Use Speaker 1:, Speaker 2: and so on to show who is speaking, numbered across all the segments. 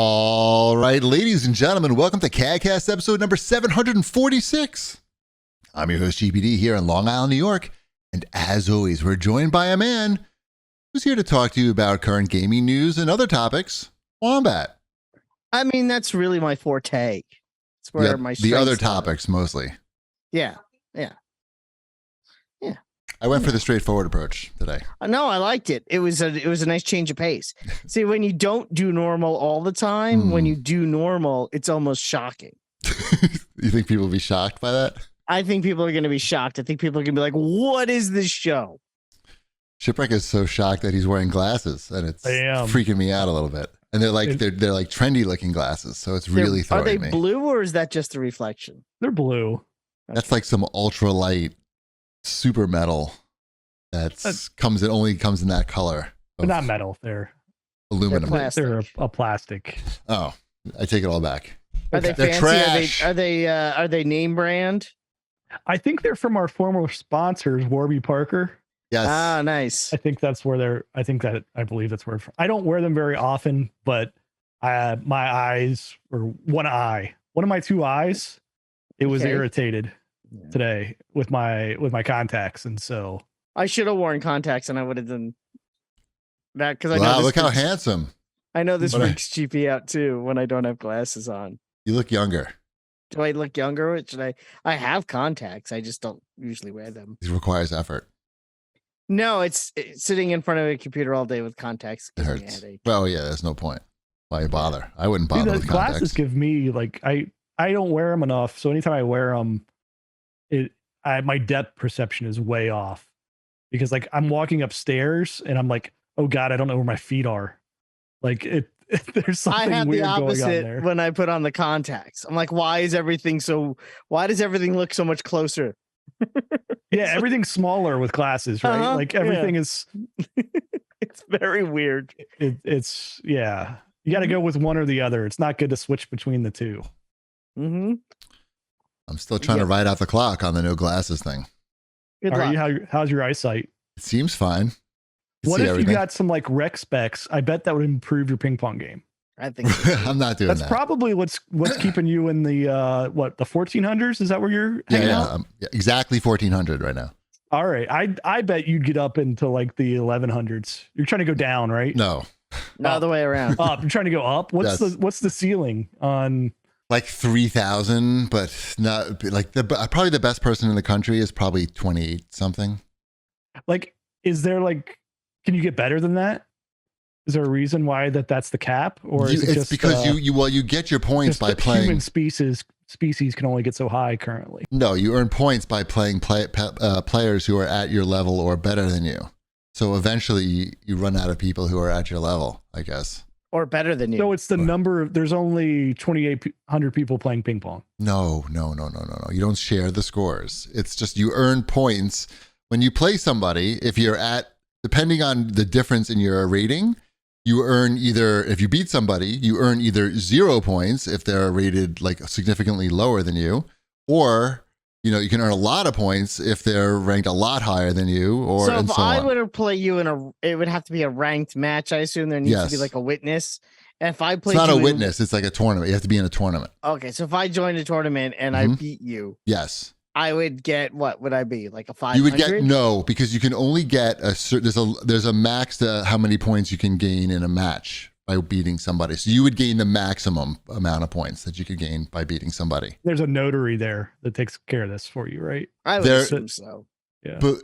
Speaker 1: All right, ladies and gentlemen, welcome to CAGcast episode number 746. I'm your host, GPD, here in Long Island, New York. And as always, we're joined by a man who's here to talk to you about current gaming news and other topics. Wombat.
Speaker 2: I mean, that's really my forte. It's where my
Speaker 1: the other
Speaker 2: strengths are.
Speaker 1: topics mostly.
Speaker 2: Yeah.
Speaker 1: I went for the straightforward approach today.
Speaker 2: No, I liked it. It was a nice change of pace. See, when you don't do normal all the time, when you do normal, it's almost shocking.
Speaker 1: You think people will be shocked by that?
Speaker 2: I think people are going to be shocked. I think people are going to be like, "What is this show?"
Speaker 1: Shipwreck is so shocked that he's wearing glasses, and it's freaking me out a little bit. And they're like they're like trendy looking glasses, so it's really throwing me. Are they
Speaker 2: blue or is that just a reflection?
Speaker 3: They're blue.
Speaker 1: That's like some ultra light super metal only comes in that color.
Speaker 3: They're not metal. They're
Speaker 1: aluminum.
Speaker 3: They're a plastic.
Speaker 1: Oh, I take it all back.
Speaker 2: Are they
Speaker 1: They're
Speaker 2: fancy?
Speaker 1: trash.
Speaker 2: Are they name brand?
Speaker 3: I think they're from our former sponsors, Warby Parker.
Speaker 1: Yes.
Speaker 2: Ah, nice.
Speaker 3: I think that's where they're. I believe that's where. I don't wear them very often, but my eyes, or one of my two eyes, it was irritated today with my contacts, and so
Speaker 2: I should have worn contacts, and I would have done that because I know.
Speaker 1: Wow, look how handsome!
Speaker 2: I know this freaks GP out too when I don't have glasses on.
Speaker 1: You look younger.
Speaker 2: Do I look younger? Should I have contacts. I just don't usually wear them.
Speaker 1: It requires effort.
Speaker 2: No, it's sitting in front of a computer all day with contacts.
Speaker 1: It hurts. Well, yeah, there's no point. Why bother? I wouldn't bother with
Speaker 3: glasses.
Speaker 1: Contacts.
Speaker 3: Give me like I don't wear them enough, so anytime I wear them, my depth perception is way off because like I'm walking upstairs and I'm like, oh god, I don't know where my feet are. Like there's something
Speaker 2: I have
Speaker 3: weird
Speaker 2: the opposite
Speaker 3: going on there.
Speaker 2: when I put on the contacts. I'm like, why does everything look so much closer?
Speaker 3: Yeah, everything's smaller with glasses, right? Like everything is.
Speaker 2: It's very weird.
Speaker 3: It's you got to go with one or the other. It's not good to switch between the two.
Speaker 2: Mm-hmm.
Speaker 1: I'm still trying to ride out the clock on the no glasses thing.
Speaker 2: Good luck.
Speaker 3: How's your eyesight?
Speaker 1: It seems fine.
Speaker 3: What if you got some like rec specs? I bet that would improve your ping pong game.
Speaker 2: I think so.
Speaker 1: I'm not doing that.
Speaker 3: That's probably what's keeping you in the the 1400s. Is that where you're hanging out?
Speaker 1: Exactly 1400 right now.
Speaker 3: All right, I bet you'd get up into like the 1100s. You're trying to go down, right?
Speaker 1: No,
Speaker 2: the way around.
Speaker 3: Up. You're trying to go up. What's the ceiling on?
Speaker 1: Like 3,000, but not like probably the best person in the country is probably 28 something.
Speaker 3: Like, is there like, can you get better than that? Is there a reason why that's the cap, or is it just
Speaker 1: because you get your points by playing?
Speaker 3: Human species can only get so high currently.
Speaker 1: No, you earn points by playing players who are at your level or better than you. So eventually, you run out of people who are at your level, I guess.
Speaker 2: Or better than you.
Speaker 3: So it's the number of, there's only 2,800 people playing ping pong.
Speaker 1: No. You don't share the scores. It's just you earn points when you play somebody. If you're depending on the difference in your rating, you earn if you beat somebody, you earn either 0 points if they're rated like significantly lower than you, or you can earn a lot of points if they're ranked a lot higher than you, or
Speaker 2: if I were to play you it would have to be a ranked match. I assume there needs to be like a witness. And if I play,
Speaker 1: it's not a witness. It's like a tournament. You have to be in a tournament.
Speaker 2: Okay, so if I joined a tournament and I beat you,
Speaker 1: yes,
Speaker 2: I would get, what would I be, like a 500?
Speaker 1: You would get no, because you can only get there's a max to how many points you can gain in a match by beating somebody. So you would gain the maximum amount of points that you could gain by beating somebody.
Speaker 3: There's a notary there that takes care of this for you, right?
Speaker 2: I would assume so.
Speaker 3: Yeah.
Speaker 1: But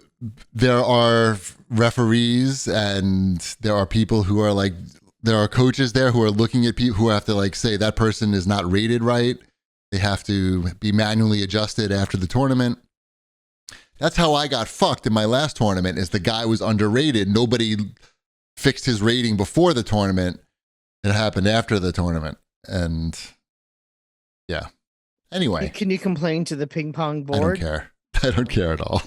Speaker 1: there are referees and there are people who are like, there are coaches there who are looking at people who have to like say that person is not rated right. They have to be manually adjusted after the tournament. That's how I got fucked in my last tournament, is the guy was underrated. Nobody fixed his rating before the tournament. It happened after the tournament. And yeah. Anyway.
Speaker 2: Can you complain to the ping pong board?
Speaker 1: I don't care. I don't care at all.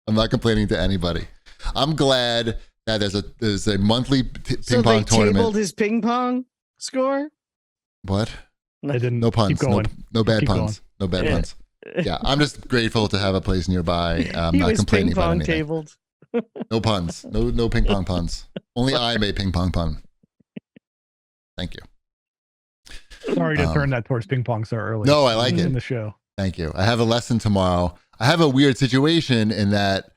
Speaker 1: I'm not complaining to anybody. I'm glad that there's a monthly ping pong tournament. So they tabled
Speaker 2: his ping pong score?
Speaker 1: What?
Speaker 3: I didn't.
Speaker 1: No puns.
Speaker 3: Keep going.
Speaker 1: No bad
Speaker 3: Keep
Speaker 1: puns.
Speaker 3: Going.
Speaker 1: No bad puns. Yeah, I'm just grateful to have a place nearby. I'm
Speaker 2: he
Speaker 1: not
Speaker 2: was
Speaker 1: complaining
Speaker 2: ping pong
Speaker 1: about anything.
Speaker 2: Tabled.
Speaker 1: No puns. No ping pong puns. Only I made ping pong pun. Thank you.
Speaker 3: Sorry to turn that towards ping pong so early.
Speaker 1: No, I like
Speaker 3: in
Speaker 1: it.
Speaker 3: the show.
Speaker 1: Thank you. I have a lesson tomorrow. I have a weird situation in that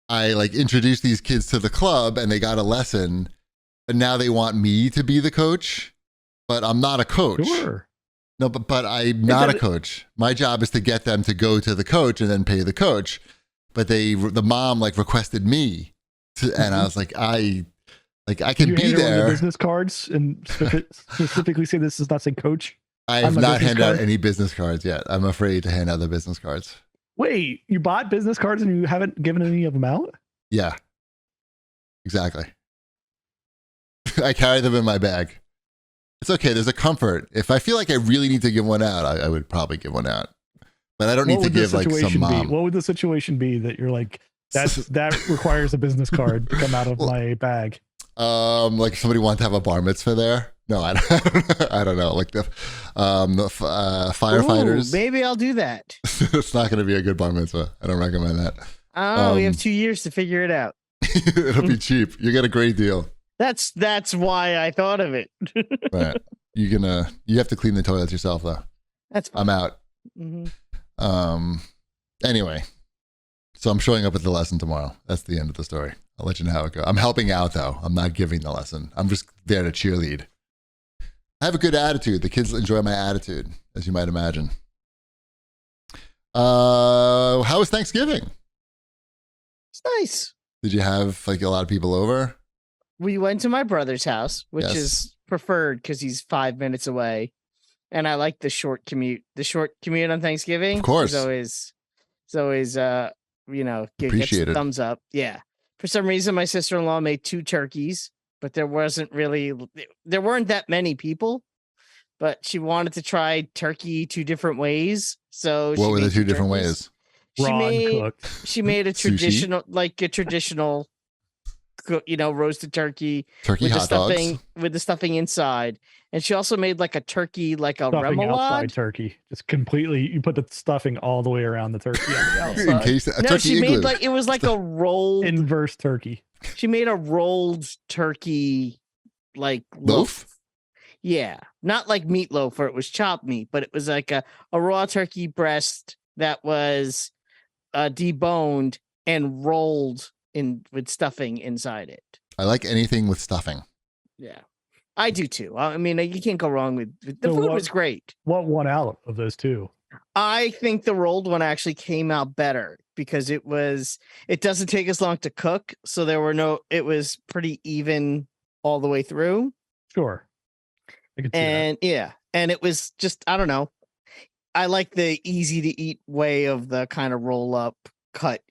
Speaker 1: I like introduced these kids to the club and they got a lesson, but now they want me to be the coach, but I'm not a coach.
Speaker 3: Sure.
Speaker 1: No, but I'm not a coach. My job is to get them to go to the coach and then pay the coach. But the mom like requested me to, and I was like, I can be there.
Speaker 3: The business cards and specifically say this does not say coach.
Speaker 1: I have not handed out any business cards yet. I'm afraid to hand out the business cards.
Speaker 3: Wait, you bought business cards and you haven't given any of them out?
Speaker 1: Yeah, exactly. I carry them in my bag. It's okay. There's a comfort. If I feel like I really need to give one out, I would probably give one out. But I don't need to give like some mom.
Speaker 3: What would the situation be that you're like, that requires a business card to come out of my bag?
Speaker 1: Like if somebody wanted to have a bar mitzvah there. No, I don't know. Like the firefighters.
Speaker 2: Ooh, maybe I'll do that.
Speaker 1: It's not going to be a good bar mitzvah. I don't recommend that.
Speaker 2: Oh, we have 2 years to figure it out.
Speaker 1: It'll be cheap. You get a great deal.
Speaker 2: That's why I thought of it.
Speaker 1: Right. You have to clean the toilets yourself though.
Speaker 2: That's fine.
Speaker 1: I'm out.
Speaker 2: Mm-hmm.
Speaker 1: Anyway, so I'm showing up at the lesson tomorrow. That's the end of the story. I'll let you know how it goes. I'm helping out though. I'm not giving the lesson. I'm just there to cheerlead. I have a good attitude. The kids enjoy my attitude, as you might imagine. How was Thanksgiving?
Speaker 2: It's nice.
Speaker 1: Did you have like a lot of people over?
Speaker 2: We went to my brother's house, which is preferred because he's 5 minutes away. And I like the short commute. The short commute on Thanksgiving,
Speaker 1: of course,
Speaker 2: is always
Speaker 1: appreciated.
Speaker 2: Gets thumbs up. Yeah. For some reason, my sister-in-law made 2 turkeys, but there weren't that many people. But she wanted to try turkey 2 different ways. So
Speaker 1: what were the 2 different ways?
Speaker 2: She made a traditional, roasted turkey with
Speaker 1: hot dogs
Speaker 2: with the stuffing inside, and she also made like a turkey, like a
Speaker 3: stuffing
Speaker 2: remoulade
Speaker 3: outside turkey. Just completely, you put the stuffing all the way around the turkey on the outside.
Speaker 1: In case
Speaker 2: she made like it was like a rolled
Speaker 3: inverse turkey.
Speaker 2: She made a rolled turkey like
Speaker 1: loaf.
Speaker 2: Yeah, not like meatloaf or it was chopped meat, but it was like a raw turkey breast that was deboned and rolled in with stuffing inside it.
Speaker 1: I like anything with stuffing.
Speaker 2: Yeah, I do too. I mean, you can't go wrong with the food. Was great.
Speaker 3: What won out of those 2?
Speaker 2: I think the rolled one actually came out better because it doesn't take as long to cook, so it was pretty even all the way through.
Speaker 3: Sure. I could see that.
Speaker 2: Yeah, and it was just, I don't know. I like the easy to eat way of the kind of roll up cut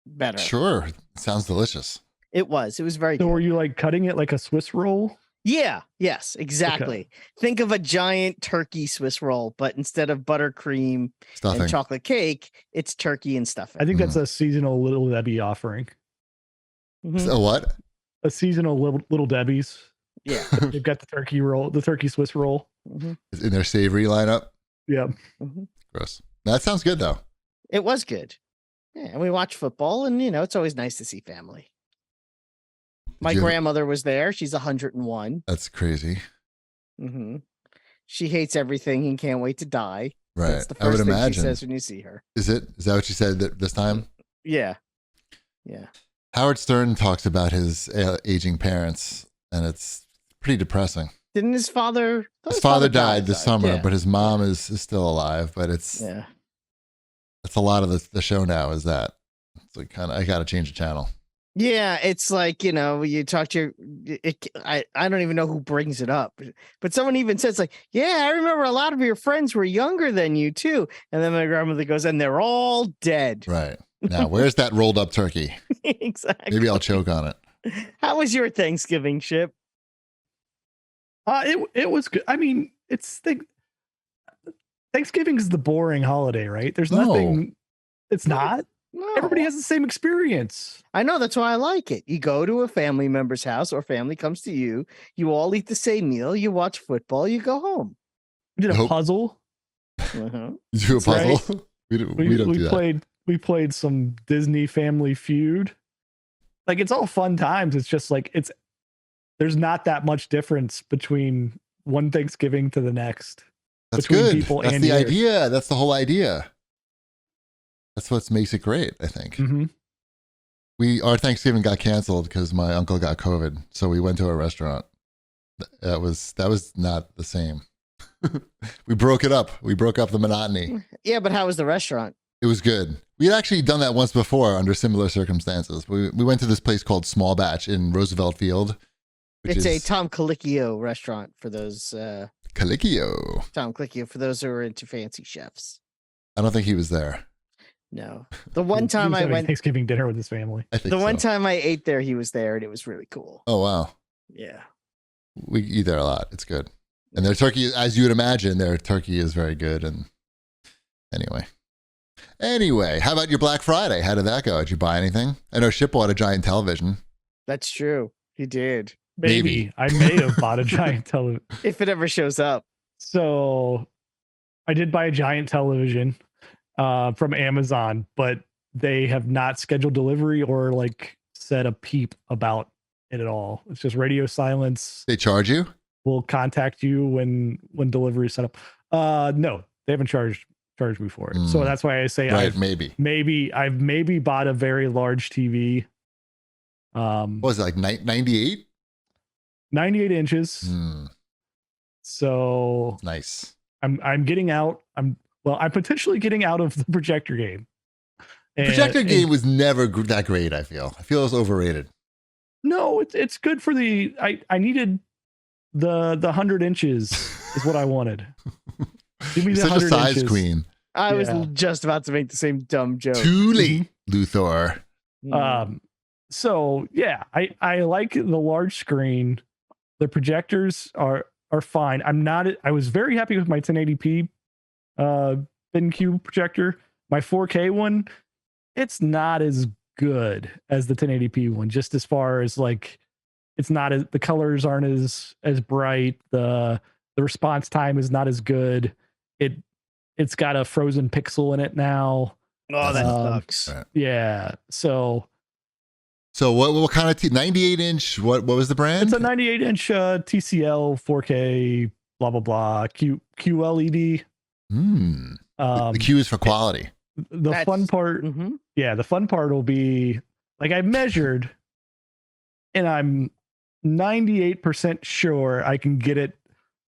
Speaker 2: better.
Speaker 1: Sure. Sounds delicious.
Speaker 2: It was very
Speaker 3: So
Speaker 2: good.
Speaker 3: were you like cutting it like a Swiss roll?
Speaker 2: Yeah. Yes, exactly. Okay. Think of a giant turkey Swiss roll, but instead of buttercream and chocolate cake, it's turkey and stuffing.
Speaker 3: I think that's a seasonal Little Debbie offering.
Speaker 1: Mm-hmm. A what?
Speaker 3: A seasonal Little Debbie's.
Speaker 2: Yeah.
Speaker 3: They've got the turkey roll, the turkey Swiss roll.
Speaker 2: Mm-hmm.
Speaker 1: In their savory lineup.
Speaker 3: Yeah.
Speaker 2: Mm-hmm.
Speaker 1: Gross. That sounds good though.
Speaker 2: It was good. Yeah, and we watch football, and it's always nice to see family. My grandmother was there. She's 101.
Speaker 1: That's crazy.
Speaker 2: Mm-hmm. She hates everything and can't wait to die.
Speaker 1: Right.
Speaker 2: That's the first thing she says when you see her.
Speaker 1: Is that what she said this time?
Speaker 2: Yeah. Yeah.
Speaker 1: Howard Stern talks about his aging parents, and it's pretty depressing.
Speaker 2: Didn't his father?
Speaker 1: His father died this summer, but his mom is still alive. But it's a lot of the show now. Is that it's like I got to change the channel.
Speaker 2: Yeah, it's like you talk to I don't even know who brings it up, but someone even says like, yeah, I remember a lot of your friends were younger than you too, and then my grandmother goes, and they're all dead.
Speaker 1: Right now, where's that rolled up turkey?
Speaker 2: Exactly.
Speaker 1: Maybe I'll choke on it.
Speaker 2: How was your Thanksgiving, Chip?
Speaker 3: It was good. I mean, Thanksgiving is the boring holiday, right? There's nothing. It's not. No. Everybody has the same experience.
Speaker 2: I know. That's why I like it. You go to a family member's house or family comes to you. You all eat the same meal. You watch football. You go home.
Speaker 3: We did a puzzle.
Speaker 2: Uh-huh.
Speaker 1: You do a puzzle? Right? We don't do that.
Speaker 3: We played some Disney Family Feud. Like, it's all fun times. It's just like, there's not that much difference between one Thanksgiving to the next.
Speaker 1: That's
Speaker 3: between
Speaker 1: good.
Speaker 3: people
Speaker 1: That's
Speaker 3: and
Speaker 1: the
Speaker 3: years.
Speaker 1: idea. That's the whole idea. That's what makes it great, I think.
Speaker 3: Mm-hmm.
Speaker 1: Our Thanksgiving got canceled because my uncle got COVID, so we went to a restaurant. That was not the same. We broke it up. We broke up the monotony.
Speaker 2: Yeah, but how was the restaurant?
Speaker 1: It was good. We had actually done that once before under similar circumstances. We went to this place called Small Batch in Roosevelt Field.
Speaker 2: It's a Tom Colicchio restaurant for those.
Speaker 1: Colicchio.
Speaker 2: Tom Colicchio for those who are into fancy chefs.
Speaker 1: I don't think he was there.
Speaker 2: No, the one time I went
Speaker 3: Thanksgiving dinner with his family.
Speaker 1: I think
Speaker 2: the one time I ate there, he was there, and it was really cool.
Speaker 1: Oh wow.
Speaker 2: Yeah,
Speaker 1: We eat there a lot. It's good. And their turkey, as you would imagine, their turkey is very good. And anyway, how about your Black Friday? How did that go? Did you buy anything? I know Ship bought a giant television.
Speaker 2: that's true. He did.
Speaker 3: Maybe. I may have bought a giant television.
Speaker 2: If it ever shows up.
Speaker 3: So I did buy a giant television from Amazon, but they have not scheduled delivery or like said a peep about it at all. It's just radio silence.
Speaker 1: They charge you?
Speaker 3: We'll contact you when delivery is set up. No, they haven't charged me for it. So that's why I say
Speaker 1: Right,
Speaker 3: I've maybe bought a very large TV.
Speaker 1: What was it, like 98?
Speaker 3: 98 inches. So
Speaker 1: Nice.
Speaker 3: I'm getting out. I'm potentially getting out of the projector game.
Speaker 1: Projector game was never that great, I feel. I feel it was overrated.
Speaker 3: No, it's good for the I needed the 100 inches is what I wanted. Give me
Speaker 1: You're
Speaker 3: the
Speaker 1: such a
Speaker 3: 100
Speaker 1: size
Speaker 3: inches.
Speaker 1: queen.
Speaker 2: I was just about to make the same dumb joke.
Speaker 1: Too late, Luthor.
Speaker 3: So yeah, I like the large screen. The projectors are fine. I was very happy with my 1080p BenQ projector. My 4K one, it's not as good as the 1080p one, just as far as like it's not as the colors aren't as bright, the response time is not as good. It's got a frozen pixel in it now.
Speaker 2: Oh, that sucks.
Speaker 1: Right.
Speaker 3: Yeah. So
Speaker 1: what kind of 98 inch? What was the brand?
Speaker 3: it's a 98 inch TCL 4K blah blah blah QLED.
Speaker 1: The Q is for quality.
Speaker 3: The fun part, the fun part will be like I measured, and I'm 98% sure I can get it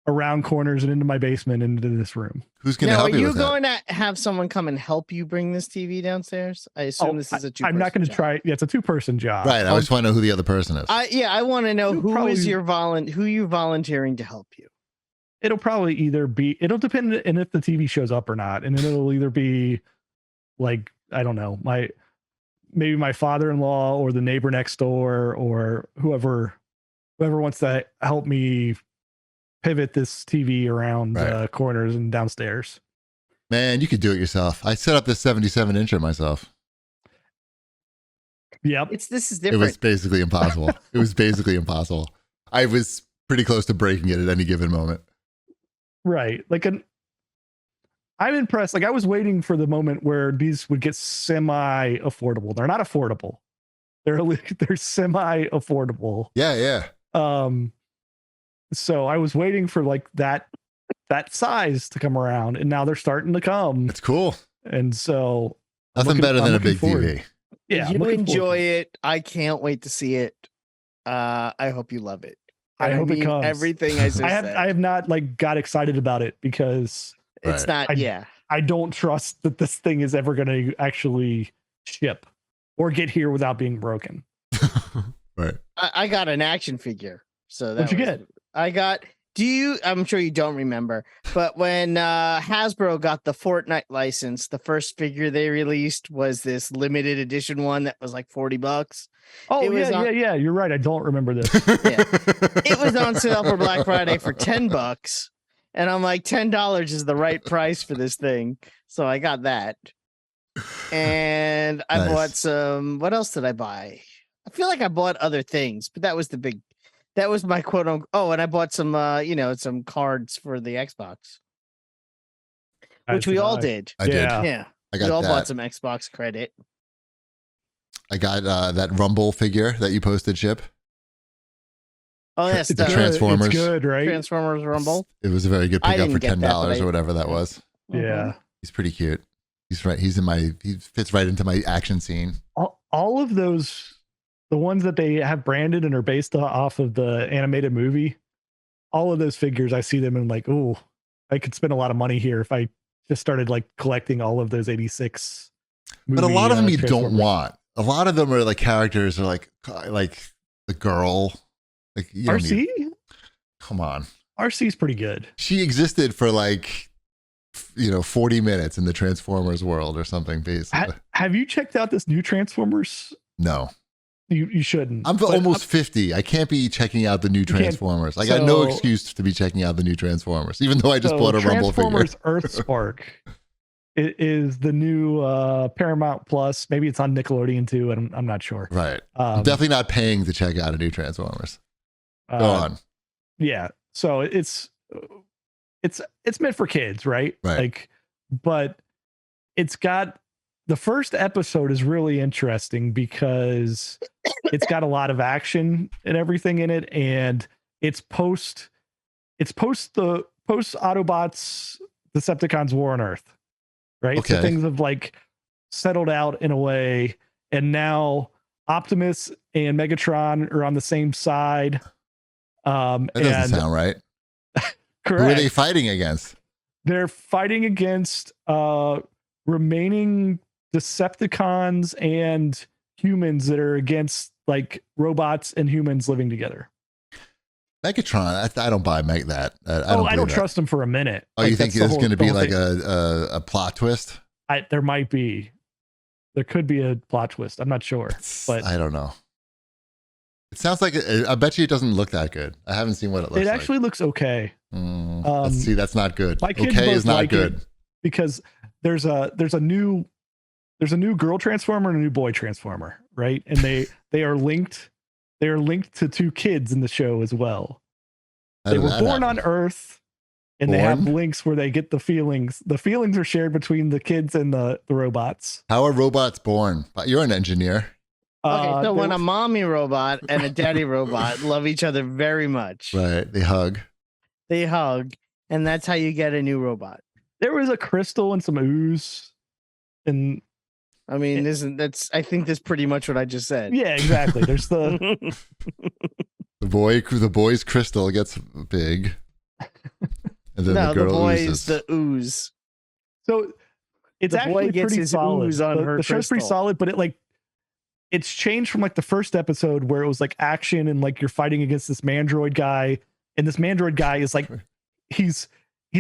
Speaker 3: around corners and into my basement and into this room.
Speaker 1: Who's going to help you?
Speaker 2: Are you
Speaker 1: with
Speaker 2: going
Speaker 1: that?
Speaker 2: to have someone come and help you bring this TV downstairs? I assume this is a two.
Speaker 3: I'm not going to try. Yeah, it's a 2-person job.
Speaker 1: Right. I just want to know who the other person is.
Speaker 2: I want to know who you volunteering to help you.
Speaker 3: It'll probably it'll depend on if the TV shows up or not, and then it'll either be like I don't know, maybe my father-in-law or the neighbor next door or whoever wants to help me pivot this TV around corners and downstairs.
Speaker 1: Man, you could do it yourself. I set up this 77 incher myself.
Speaker 3: Yep.
Speaker 2: This is different.
Speaker 1: It was basically impossible. I was pretty close to breaking it at any given moment.
Speaker 3: Right. Like I'm impressed. Like I was waiting for the moment where these would get semi-affordable. They're not affordable. They're semi-affordable.
Speaker 1: Yeah.
Speaker 3: So I was waiting for like that size to come around, and now they're starting to come.
Speaker 1: It's cool.
Speaker 3: And so
Speaker 1: nothing better than a big TV.
Speaker 3: Yeah,
Speaker 2: you enjoy it. I can't wait to see it. I hope you love it.
Speaker 3: I hope it comes.
Speaker 2: Everything I said.
Speaker 3: I have not like got excited about it because
Speaker 2: it's not.
Speaker 3: I don't trust that this thing is ever going to actually ship or get here without being broken.
Speaker 1: Right.
Speaker 2: I got an action figure. So
Speaker 3: what'd you get?
Speaker 2: I got. I'm sure you don't remember, but when Hasbro got the Fortnite license, the first figure they released was this limited edition one that was like $40.
Speaker 3: Oh, yeah. You're right. I don't remember this.
Speaker 2: Yeah. It was on sale for Black Friday for $10. And I'm like, $10 is the right price for this thing. So I got that. And I bought some. What else did I buy? I feel like I bought other things, but that was my quote unquote. Oh, and I bought some, some cards for the Xbox, which we all did.
Speaker 1: I did.
Speaker 2: Yeah. We all bought some Xbox credit.
Speaker 1: I got that Rumble figure that you posted, Chip.
Speaker 2: Oh, yes,
Speaker 1: The
Speaker 2: the
Speaker 1: Transformers.
Speaker 3: It's good, right?
Speaker 2: Transformers Rumble.
Speaker 1: It was a very good
Speaker 2: I
Speaker 1: pickup for
Speaker 2: didn't get that,
Speaker 1: $10
Speaker 2: but
Speaker 1: or whatever that was.
Speaker 3: Yeah.
Speaker 1: He's pretty cute. He's right. He fits right into my action scene.
Speaker 3: All of those, the ones that they have branded and are based off of the animated movie, all of those figures, I see them and I'm like, oh, I could spend a lot of money here if I just started like collecting all of those 86 movie,
Speaker 1: But a lot of them you don't
Speaker 3: Transformers.
Speaker 1: want. A lot of them are like characters are like the girl. Like you don't
Speaker 3: RC?
Speaker 1: come on.
Speaker 3: RC's pretty good.
Speaker 1: She existed for like 40 minutes in the Transformers world or something, basically.
Speaker 3: Have you checked out this new Transformers?
Speaker 1: No.
Speaker 3: You shouldn't.
Speaker 1: I'm almost 50. I can't be checking out the new Transformers. I got no excuse to be checking out the new Transformers, even though I just bought a Rumble figure.
Speaker 3: Transformers Earthspark is the new Paramount Plus. Maybe it's on Nickelodeon too, and I'm not sure.
Speaker 1: Right. I'm definitely not paying to check out a new Transformers. Go on.
Speaker 3: Yeah. So it's meant for kids, right?
Speaker 1: Right.
Speaker 3: Like, but it's got, the first episode is really interesting because it's got a lot of action and everything in it, and it's post Autobots Decepticons War on Earth, right?
Speaker 1: Okay.
Speaker 3: So things have like settled out in a way, and now Optimus and Megatron are on the same side.
Speaker 1: That doesn't sound right.
Speaker 3: Correct.
Speaker 1: Who are they fighting against?
Speaker 3: They're fighting against remaining Decepticons and humans that are against like robots and humans living together.
Speaker 1: Megatron, I don't buy that.
Speaker 3: I don't trust him for a minute.
Speaker 1: Oh,
Speaker 3: like,
Speaker 1: you think there's going to be like a plot twist?
Speaker 3: There might be. There could be a plot twist. I'm not sure, but
Speaker 1: I don't know. It sounds like I bet you it doesn't look that good. I haven't seen what it looks like.
Speaker 3: It actually looks okay.
Speaker 1: Let's see, that's not good.
Speaker 3: My kids
Speaker 1: Okay
Speaker 3: both
Speaker 1: is not
Speaker 3: like
Speaker 1: good.
Speaker 3: it because there's a new girl transformer and a new boy transformer, right? And they are linked. They are linked to two kids in the show as well. They were born on Earth, and they have links where they get the feelings. The feelings are shared between the kids and the robots.
Speaker 1: How are robots born? You're an engineer.
Speaker 2: Okay, so when a mommy robot and a daddy robot love each other very much,
Speaker 1: Right, they hug,
Speaker 2: and that's how you get a new robot.
Speaker 3: There was a crystal and some ooze, and
Speaker 2: I mean, I think that's pretty much what I just said.
Speaker 3: yeah, exactly. There's the
Speaker 1: the boy's crystal gets big, and then the girl oozes.
Speaker 2: The ooze.
Speaker 3: So it's
Speaker 2: The boy
Speaker 3: actually
Speaker 2: gets
Speaker 3: pretty
Speaker 2: his
Speaker 3: solid.
Speaker 2: ooze on her
Speaker 3: The show's pretty
Speaker 2: crystal.
Speaker 3: solid, but it's changed from like the first episode where it was like action and like you're fighting against this mandroid guy, and this mandroid guy is like he's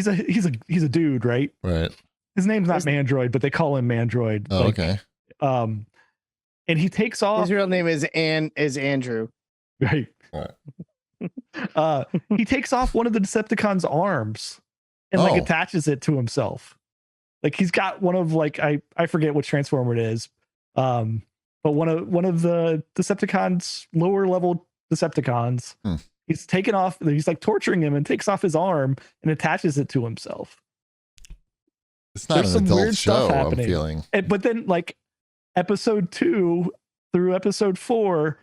Speaker 3: a dude, right?
Speaker 1: Right.
Speaker 3: His name's not Mandroid, but they call him Mandroid.
Speaker 1: Oh, okay.
Speaker 3: And he takes off.
Speaker 2: His real name is Andrew.
Speaker 3: Right.
Speaker 1: Right.
Speaker 3: He takes off one of the Decepticons' arms and like attaches it to himself. Like he's got one of like I forget which Transformer it is. But one of the Decepticons, lower level Decepticons, he's taken off. He's like torturing him and takes off his arm and attaches it to himself.
Speaker 1: It's not
Speaker 3: There's
Speaker 1: an
Speaker 3: some weird
Speaker 1: adult
Speaker 3: stuff
Speaker 1: show, I'm
Speaker 3: happening.
Speaker 1: feeling.
Speaker 3: But then like episode 2 through episode 4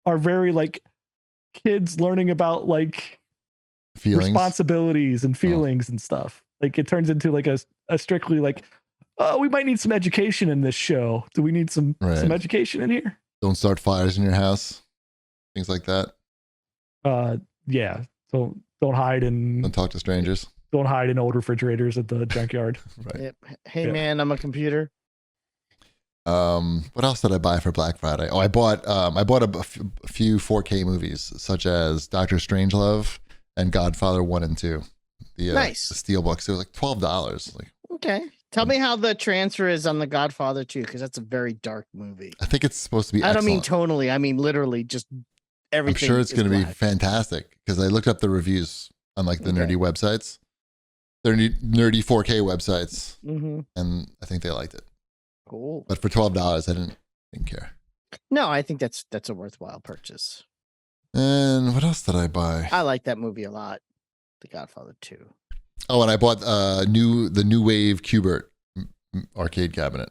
Speaker 3: are very like kids learning about like
Speaker 1: Feelings.
Speaker 3: responsibilities and feelings and stuff. Like it turns into like a strictly like, oh, we might need some education in this show. Do we need some education in here?
Speaker 1: Don't start fires in your house. Things like that.
Speaker 3: Yeah. So don't hide in.
Speaker 1: Don't talk to strangers.
Speaker 3: Don't hide in old refrigerators at the junkyard.
Speaker 1: Right.
Speaker 2: Yep. Hey man, I'm a computer.
Speaker 1: What else did I buy for Black Friday? Oh, I bought a few 4K movies such as Doctor Strangelove and Godfather 1 and 2.
Speaker 2: Nice.
Speaker 1: The steelbooks. It was like $12. Like,
Speaker 2: okay. Tell me how the transfer is on the Godfather 2, because that's a very dark movie.
Speaker 1: I think it's supposed to be
Speaker 2: I don't mean
Speaker 1: excellent.
Speaker 2: tonally. I mean literally just everything.
Speaker 1: I'm sure it's going to be
Speaker 2: black.
Speaker 1: fantastic because I looked up the reviews on like the nerdy websites. They're nerdy 4K websites, and I think they liked it.
Speaker 2: Cool.
Speaker 1: But for $12, I didn't care.
Speaker 2: No, I think that's a worthwhile purchase.
Speaker 1: And what else did I buy?
Speaker 2: I like that movie a lot. The Godfather 2.
Speaker 1: Oh, and I bought the new wave Qbert arcade cabinet.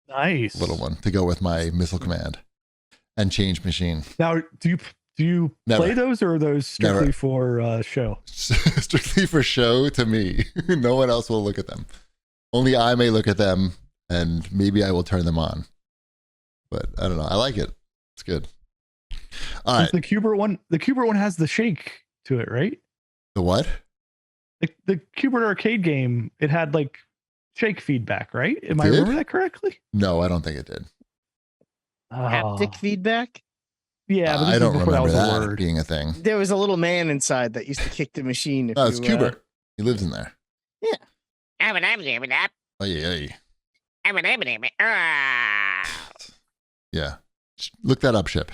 Speaker 3: Nice.
Speaker 1: Little one to go with my Missile Command and Change Machine.
Speaker 3: Now, do Do you
Speaker 1: Never.
Speaker 3: play those, or are those strictly
Speaker 1: Never.
Speaker 3: for show?
Speaker 1: Strictly for show to me. No one else will look at them. Only I may look at them, and maybe I will turn them on. But I don't know. I like it. It's good. All right.
Speaker 3: The Qbert one has the shake to it, right?
Speaker 1: The what?
Speaker 3: The Qbert arcade game, it had like shake feedback, right? Am I
Speaker 1: Did?
Speaker 3: remember that correctly?
Speaker 1: No, I don't think it did.
Speaker 2: Haptic feedback.
Speaker 3: Yeah, but this
Speaker 1: I
Speaker 3: is
Speaker 1: don't
Speaker 3: before
Speaker 1: remember
Speaker 3: that was a
Speaker 1: that
Speaker 3: word.
Speaker 1: being a thing.
Speaker 2: There was a little man inside that used to kick the machine.
Speaker 1: Oh, it's Qbert. He lives in there.
Speaker 2: Yeah.
Speaker 1: Oh, yeah. Yeah. Look that up, Ship.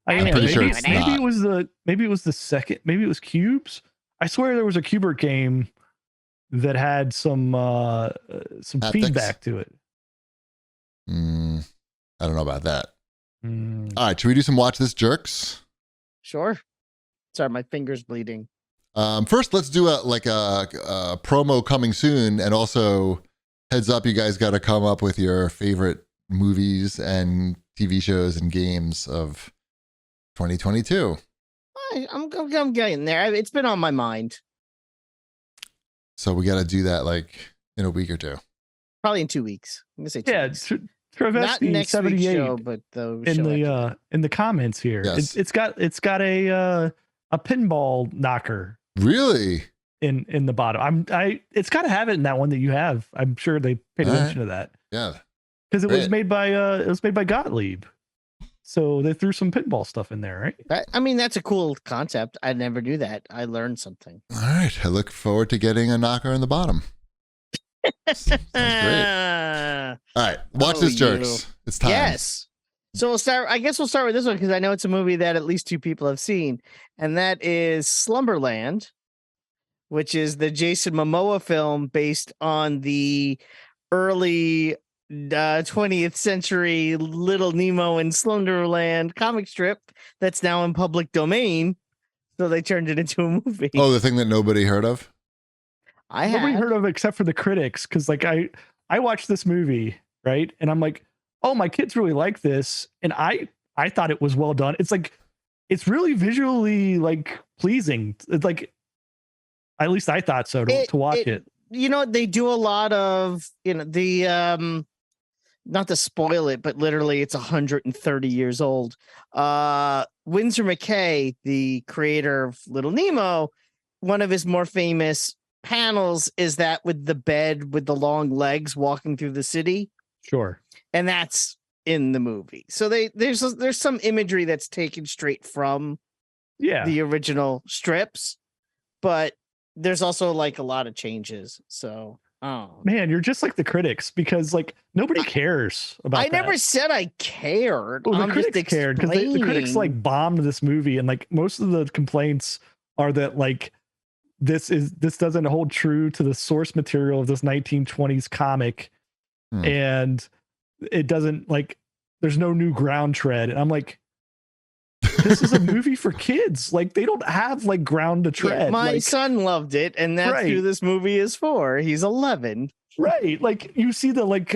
Speaker 1: I'm pretty sure it's
Speaker 3: maybe
Speaker 1: not.
Speaker 3: it was the second. Maybe it was Cubes. I swear there was a Qbert game that had some
Speaker 1: Haptics?
Speaker 3: feedback to it.
Speaker 1: I don't know about that. All right, should we do some Watch This Jerks?
Speaker 2: Sure. Sorry, my finger's bleeding.
Speaker 1: First, let's do a promo coming soon, and also heads up, you guys got to come up with your favorite movies and TV shows and games of 2022.
Speaker 2: I'm getting there. It's been on my mind.
Speaker 1: So we got to do that like in a week or two.
Speaker 2: Probably in 2 weeks. I'm gonna say 2 weeks. Not
Speaker 3: Travesty
Speaker 2: next week's
Speaker 3: 78
Speaker 2: show, but the
Speaker 3: in
Speaker 2: show
Speaker 3: the comments here.
Speaker 1: Yes.
Speaker 3: It's got a pinball knocker
Speaker 1: Really?
Speaker 3: in the bottom. It's got to have it in that one that you have. I'm sure they paid
Speaker 1: All
Speaker 3: attention to that
Speaker 1: Yeah.
Speaker 3: because it was
Speaker 1: Great.
Speaker 3: made by Gottlieb. So they threw some pinball stuff in there, right?
Speaker 2: I mean, that's a cool concept. I never knew that. I learned something.
Speaker 1: All right. I look forward to getting a knocker in the bottom. Sounds great. All right. Watch This Jerks. It's time.
Speaker 2: Yes. So we'll start with this one because I know it's a movie that at least 2 people have seen, and that is Slumberland, which is the Jason Momoa film based on the early 20th century Little Nemo and Slumberland comic strip that's now in public domain. So they turned it into a movie.
Speaker 1: Oh, the thing that nobody heard of?
Speaker 3: Nobody heard of it except for the critics, because like I watched this movie, right, and I'm like, oh, my kids really like this, and I thought it was well done. It's like it's really visually like pleasing. It's like, at least I thought so to watch it.
Speaker 2: You know, they do a lot of, the not to spoil it, but literally it's 130 years old. Winsor McKay, the creator of Little Nemo, one of his more famous panels is that with the bed with the long legs walking through the city.
Speaker 3: Sure.
Speaker 2: And that's in the movie. So there's some imagery that's taken straight from the original strips, but there's also like a lot of changes. So
Speaker 3: man, you're just like the critics, because like nobody cares about that.
Speaker 2: Never said I cared.
Speaker 3: Well, the critics cared because the critics like bombed this movie, and like most of the complaints are that like this doesn't hold true to the source material of this 1920s comic, and it doesn't, like, there's no new ground tread. And I'm like, this is a movie for kids. Like, they don't have like ground to tread.
Speaker 2: Yeah, my son loved it, and that's who this movie is for. He's 11.
Speaker 3: Right. Like, you see the like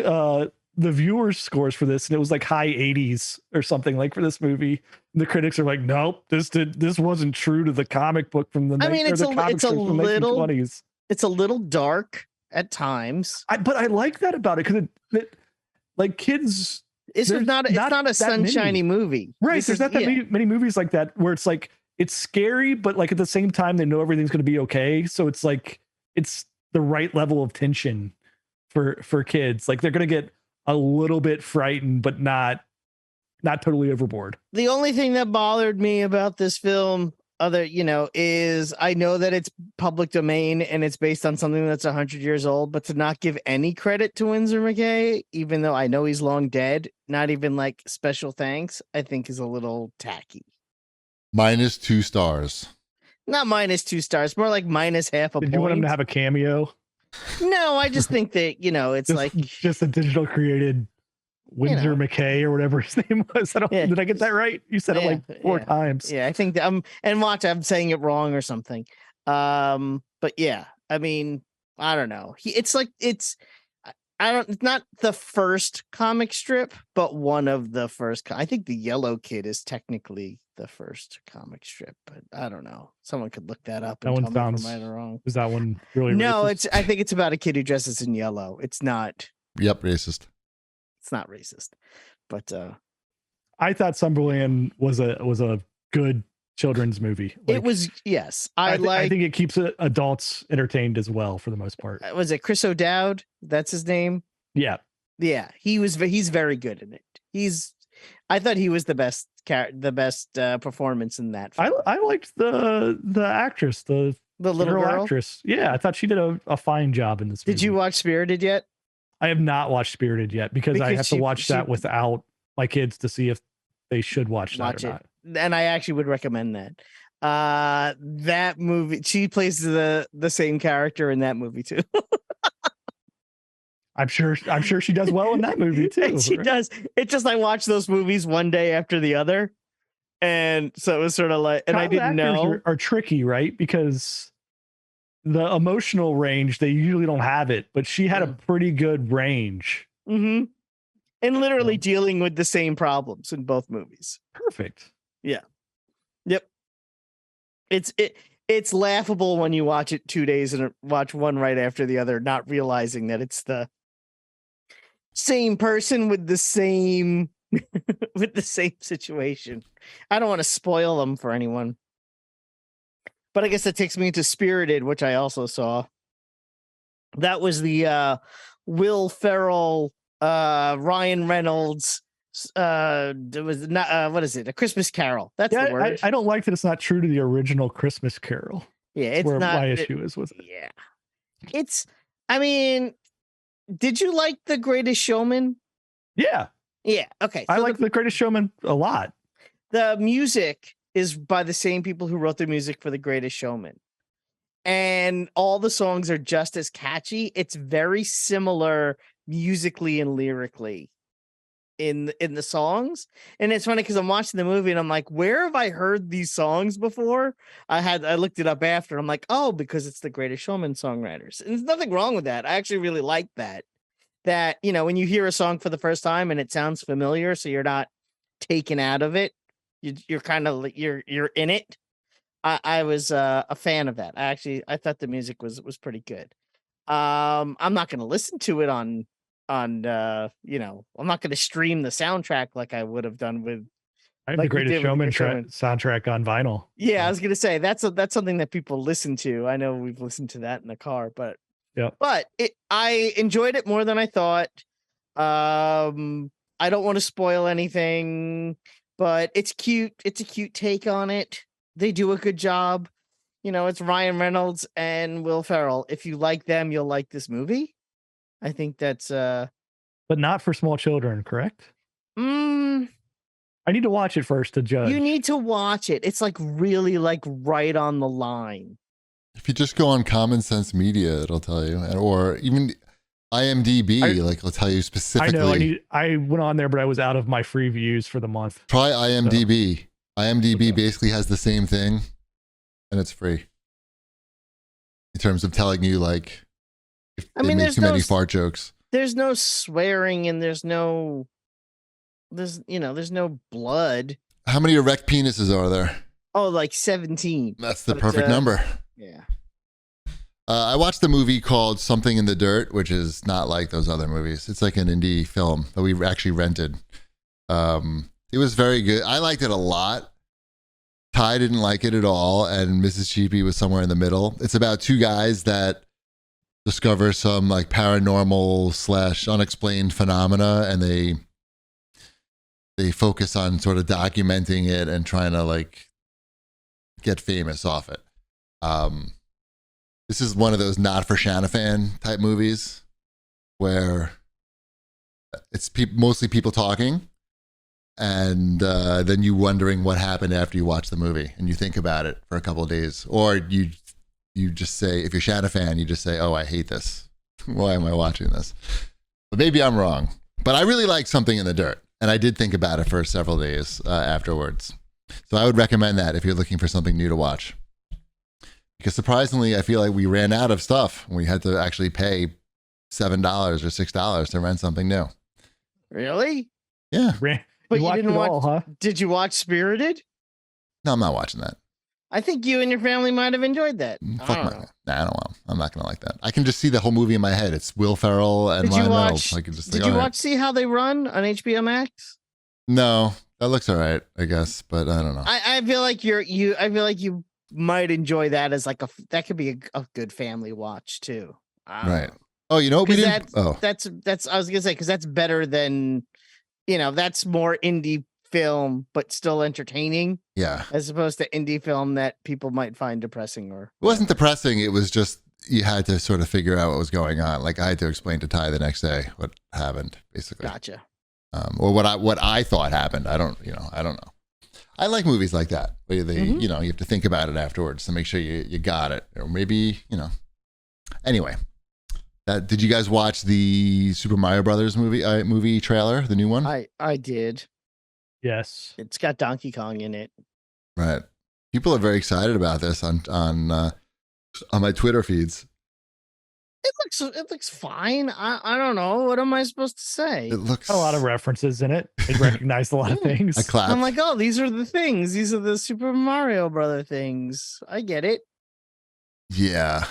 Speaker 3: the viewers scores for this, and it was like high 80s or something like for this movie. And the critics are like, nope, this wasn't true to the comic book from the
Speaker 2: it's a little
Speaker 3: 1920s.
Speaker 2: It's a little dark at times.
Speaker 3: But I like that about it, because it like kids.
Speaker 2: It's not a sunshiny movie.
Speaker 3: Right. There's not that many movies like that where it's like, it's scary, but like at the same time, they know everything's going to be okay. So it's like, it's the right level of tension for kids. Like, they're going to get a little bit frightened, but not totally overboard.
Speaker 2: The only thing that bothered me about this film, is I know that it's public domain and it's based on something that's 100 years old, but to not give any credit to Winsor McKay, even though I know he's long dead, not even like special thanks, I think is a little tacky.
Speaker 1: -2 stars.
Speaker 2: Not -2 stars, more like minus half a point.
Speaker 3: Did you want him to have a cameo?
Speaker 2: No, I just think that, it's
Speaker 3: just a digital created Winsor McKay or whatever his name was. Did I get that right? You said it like 4 times.
Speaker 2: Yeah, I think that and watch, I'm saying it wrong or something. But yeah, I mean, I don't know. It's not the first comic strip, but one of the first. I think the Yellow Kid is technically the first comic strip, but I don't know. Someone could look that up
Speaker 3: That
Speaker 2: and
Speaker 3: one
Speaker 2: tell me if
Speaker 3: sounds.
Speaker 2: I'm right or wrong.
Speaker 3: Is that one really?
Speaker 2: No,
Speaker 3: racist?
Speaker 2: I think it's about a kid who dresses in yellow. It's not.
Speaker 1: Yep, racist.
Speaker 2: It's not racist, but
Speaker 3: I thought Slumberland was a good children's movie.
Speaker 2: it was. Yes, I
Speaker 3: think it keeps adults entertained as well for the most part.
Speaker 2: Was it Chris O'Dowd? That's his name.
Speaker 3: Yeah,
Speaker 2: Yeah, he's very good in it. I thought he was the best performance in that film.
Speaker 3: I liked the actress, the
Speaker 2: little girl
Speaker 3: actress. Yeah, I thought she did a fine job in this movie.
Speaker 2: Did you watch Spirited yet?
Speaker 3: I have not watched Spirited yet because I have to watch that without my kids to see if they should watch that or not.
Speaker 2: And I actually would recommend that. That movie, she plays the same character in that movie too.
Speaker 3: I'm sure she does well in that movie too.
Speaker 2: She does. It's just I watched those movies one day after the other, and so it was sort of like, and I didn't know
Speaker 3: are tricky, right? Because the emotional range, they usually don't have it, but she had a pretty good range.
Speaker 2: Mm-hmm. And literally dealing with the same problems in both movies.
Speaker 3: Perfect.
Speaker 2: Yeah. Yep. It's laughable when you watch it 2 days and watch one right after the other, not realizing that it's the same person with the same situation. I don't want to spoil them for anyone. But I guess that takes me into Spirited, which I also saw. That was the Will Ferrell, Ryan Reynolds. It was not. What is it? A Christmas Carol. That's the word.
Speaker 3: I don't like that it's not true to the original Christmas Carol.
Speaker 2: Yeah, it's
Speaker 3: where
Speaker 2: not.
Speaker 3: My issue is with it.
Speaker 2: Yeah, it's. I mean, did you like The Greatest Showman?
Speaker 3: Yeah.
Speaker 2: Yeah. Okay.
Speaker 3: I like The Greatest Showman a lot.
Speaker 2: The music is by the same people who wrote the music for The Greatest Showman. And all the songs are just as catchy. It's very similar musically and lyrically in the songs. And it's funny because I'm watching the movie and I'm like, where have I heard these songs before? I looked it up after. I'm like, oh, because it's the Greatest Showman songwriters. And there's nothing wrong with that. I actually really like that. That, you know, when you hear a song for the first time and it sounds familiar, so you're not taken out of it. You're kind of you're in it. I was a fan of that. I thought the music was pretty good. I'm not going to listen to it on I'm not going to stream the soundtrack like I would have done with.
Speaker 3: I have The Greatest Showman soundtrack on vinyl.
Speaker 2: Yeah, I was going to say that's something that people listen to. I know we've listened to that in the car, but I enjoyed it more than I thought. I don't want to spoil anything, but it's cute. It's a cute take on it. They do a good job. You know, it's Ryan Reynolds and Will Ferrell. If you like them, you'll like this movie. I think that's
Speaker 3: but not for small children, correct?
Speaker 2: I
Speaker 3: need to watch it first to judge.
Speaker 2: You need to watch it. It's like really like right on the line.
Speaker 1: If you just go on Common Sense Media, it'll tell you, or even IMDb, it'll tell you specifically.
Speaker 3: I went on there, but I was out of my free views for the month.
Speaker 1: Try IMDb. So. IMDb basically has the same thing, and it's free. In terms of telling you, like, if they make too many fart jokes.
Speaker 2: There's no swearing, and there's no blood.
Speaker 1: How many erect penises are there?
Speaker 2: Oh, like 17.
Speaker 1: That's the perfect number.
Speaker 2: Yeah.
Speaker 1: I watched a movie called Something in the Dirt, which is not like those other movies. It's like an indie film that we actually rented. It was very good. I liked it a lot. Ty didn't like it at all, and Mrs. Cheapy was somewhere in the middle. It's about two guys that discover some like paranormal / unexplained phenomena, and they focus on sort of documenting it and trying to like get famous off it. This is one of those not for Shanafan type movies where it's mostly people talking, and then you wondering what happened after you watch the movie, and you think about it for a couple of days, or you just say, if you're Shanafan, you just say, oh, I hate this. Why am I watching this? But maybe I'm wrong. But I really like Something in the Dirt, and I did think about it for several days afterwards. So I would recommend that if you're looking for something new to watch. Because surprisingly, I feel like we ran out of stuff. We had to actually pay $7 or $6 to rent something new.
Speaker 2: Really?
Speaker 1: Yeah.
Speaker 2: But you didn't watch, huh? Did you watch Spirited?
Speaker 1: No, I'm not watching that.
Speaker 2: I think you and your family might have enjoyed that.
Speaker 1: Fuck my. Nah, I don't want. I'm not gonna like that. I can just see the whole movie in my head. It's Will Ferrell and
Speaker 2: Did you
Speaker 1: Ryan
Speaker 2: watch?
Speaker 1: Reynolds. I can just.
Speaker 2: Did you watch See How They Run on HBO Max?
Speaker 1: No, that looks all right, I guess, but I don't know.
Speaker 2: I feel like I feel like you might enjoy that as like that could be a good family watch too.
Speaker 1: Right. Oh, you know what we did?
Speaker 2: That's I was gonna say because that's better than, that's more indie film but still entertaining.
Speaker 1: Yeah.
Speaker 2: As opposed to indie film that people might find depressing or.
Speaker 1: It wasn't depressing. It was just you had to sort of figure out what was going on. Like I had to explain to Ty the next day what happened, basically.
Speaker 2: Gotcha.
Speaker 1: Or what I thought happened. I don't know. I like movies like that where they, you have to think about it afterwards to make sure you got it, or maybe, Anyway, did you guys watch the Super Mario Brothers movie trailer, the new one?
Speaker 2: I did.
Speaker 3: Yes,
Speaker 2: it's got Donkey Kong in it.
Speaker 1: Right. People are very excited about this on my Twitter feeds.
Speaker 2: It looks fine. I don't know. What am I supposed to say?
Speaker 1: It looks
Speaker 3: a lot of references in it. I recognized a lot of things.
Speaker 1: I clapped.
Speaker 2: I'm like, oh, these are the things. These are the Super Mario Brother things. I get it.
Speaker 1: Yeah,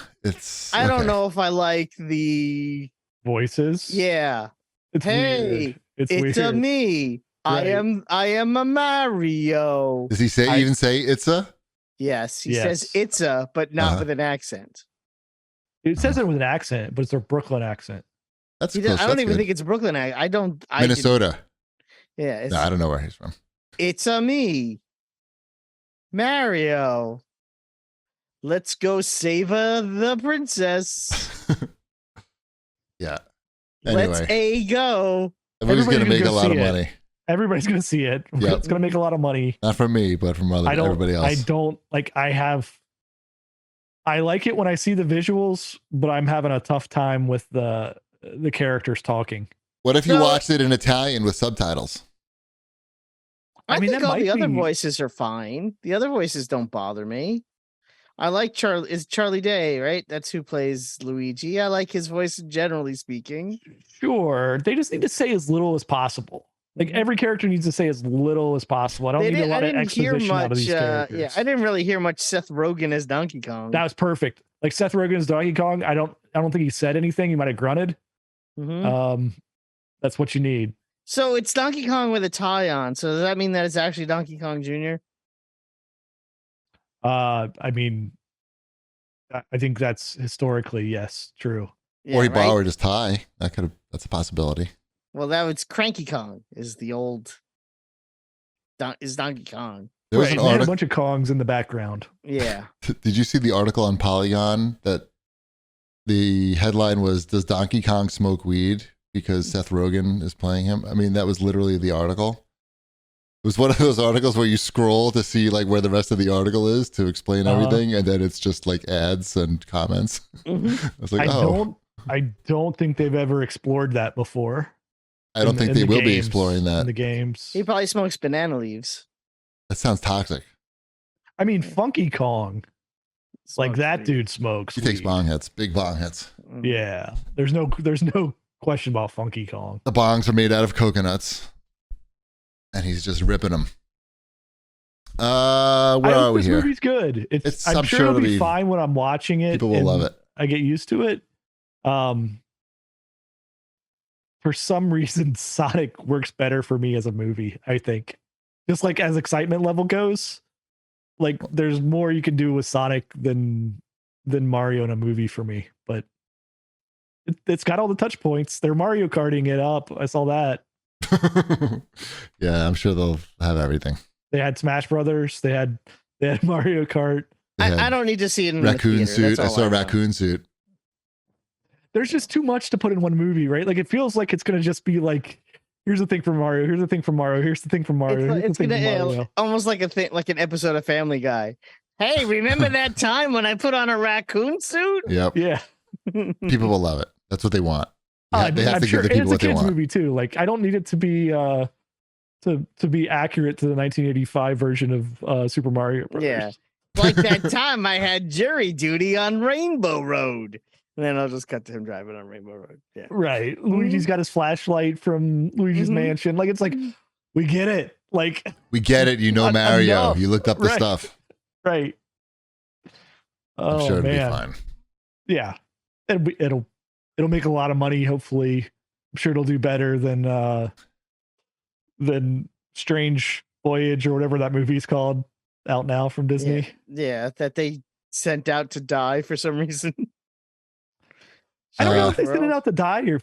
Speaker 2: I don't know if I like the
Speaker 3: voices.
Speaker 2: Yeah.
Speaker 3: It's
Speaker 2: hey,
Speaker 3: weird.
Speaker 2: It's
Speaker 3: weird.
Speaker 2: A me. Right. I am a Mario.
Speaker 1: Does he even say it's a?
Speaker 2: Yes, he says it's a, but not with an accent.
Speaker 3: It says it with an accent, but it's a Brooklyn accent.
Speaker 1: That's
Speaker 2: I don't even think it's a Brooklyn accent.
Speaker 1: Minnesota.
Speaker 2: Yeah.
Speaker 1: No, I don't know where he's from.
Speaker 2: It's a me. Mario. Let's go save the princess.
Speaker 1: Yeah. Anyway.
Speaker 2: Let's go.
Speaker 1: Everybody's going to make a lot of money.
Speaker 3: Everybody's going to see it.
Speaker 1: Yep.
Speaker 3: It's going to make a lot of money.
Speaker 1: Not from me, but from everybody else.
Speaker 3: I don't like, I like it when I see the visuals, but I'm having a tough time with the characters talking.
Speaker 1: What if you watched it in Italian with subtitles?
Speaker 2: I think all the other voices are fine. The other voices don't bother me. I like Charlie Day, right? That's who plays Luigi. I like his voice, generally speaking.
Speaker 3: Sure. They just need to say as little as possible. Like every character needs to say as little as possible. I don't need a lot of exposition out of these characters.
Speaker 2: I didn't really hear much Seth Rogen as Donkey Kong.
Speaker 3: That was perfect. Like Seth Rogen as Donkey Kong. I don't think he said anything. He might have grunted.
Speaker 2: Mm-hmm.
Speaker 3: That's what you need.
Speaker 2: So it's Donkey Kong with a tie on. So does that mean that it's actually Donkey Kong Jr.?
Speaker 3: I mean, I think that's historically, yes, true.
Speaker 1: Yeah, or he borrowed his tie. That's a possibility.
Speaker 2: Well, that was Cranky Kong is the old is Donkey Kong.
Speaker 1: There was
Speaker 3: a bunch of Kongs in the background.
Speaker 2: Yeah.
Speaker 1: Did you see the article on Polygon that the headline was, "Does Donkey Kong smoke weed because Seth Rogen is playing him?" I mean, that was literally the article. It was one of those articles where you scroll to see like where the rest of the article is to explain everything, and then it's just like ads and comments.
Speaker 2: Mm-hmm.
Speaker 1: I was like,
Speaker 3: I don't think they've ever explored that before.
Speaker 1: I don't think they will be exploring that
Speaker 3: in the games.
Speaker 2: He probably smokes banana leaves.
Speaker 1: That sounds toxic.
Speaker 3: I mean, Funky Kong, like that dude smokes.
Speaker 1: He takes bong hits, big bong hits.
Speaker 3: Yeah, there's no question about Funky Kong.
Speaker 1: The bongs are made out of coconuts, and he's just ripping them. Where are we here?
Speaker 3: This movie's good. I'm sure it'll be fine when I'm watching it.
Speaker 1: People will love it.
Speaker 3: I get used to it. For some reason, Sonic works better for me as a movie, I think. Just like as excitement level goes, like there's more you can do with Sonic than Mario in a movie for me. But it's got all the touch points. They're Mario Karting it up. I saw that.
Speaker 1: Yeah, I'm sure they'll have everything.
Speaker 3: They had Smash Brothers. They had Mario Kart.
Speaker 2: I don't need to see it in
Speaker 1: raccoon
Speaker 2: the
Speaker 1: suit. I saw a raccoon suit.
Speaker 3: There's just too much to put in one movie, right? Like it feels like it's gonna just be like, here's the thing for Mario, here's the thing for Mario, here's the thing for Mario.
Speaker 2: It's gonna almost like like an episode of Family Guy. Hey, remember that time when I put on a raccoon suit?
Speaker 1: Yep.
Speaker 3: Yeah.
Speaker 1: People will love it. That's what they want. They have
Speaker 3: I'm
Speaker 1: to
Speaker 3: sure
Speaker 1: give the people what they want.
Speaker 3: It's a kids movie too. Like I don't need it to be to be accurate to the 1985 version of Super Mario Brothers.
Speaker 2: Yeah. Like that time I had jury duty on Rainbow Road. And then I'll just cut to him driving on Rainbow Road. Yeah.
Speaker 3: Right. Luigi's got his flashlight from Luigi's Mansion. Like it's like We get it. Like,
Speaker 1: We get it. You know Mario.
Speaker 3: enough.
Speaker 1: You looked up the
Speaker 3: Right.
Speaker 1: stuff.
Speaker 3: Right.
Speaker 1: I'm
Speaker 3: Oh
Speaker 1: sure it'll
Speaker 3: man.
Speaker 1: be fine.
Speaker 3: Yeah. It'll make a lot of money, hopefully. I'm sure it'll do better than Strange Voyage or whatever that movie's called out now from Disney.
Speaker 2: Yeah, that they sent out to die for some reason.
Speaker 3: I don't know if they
Speaker 2: Well,
Speaker 3: sent it out to die or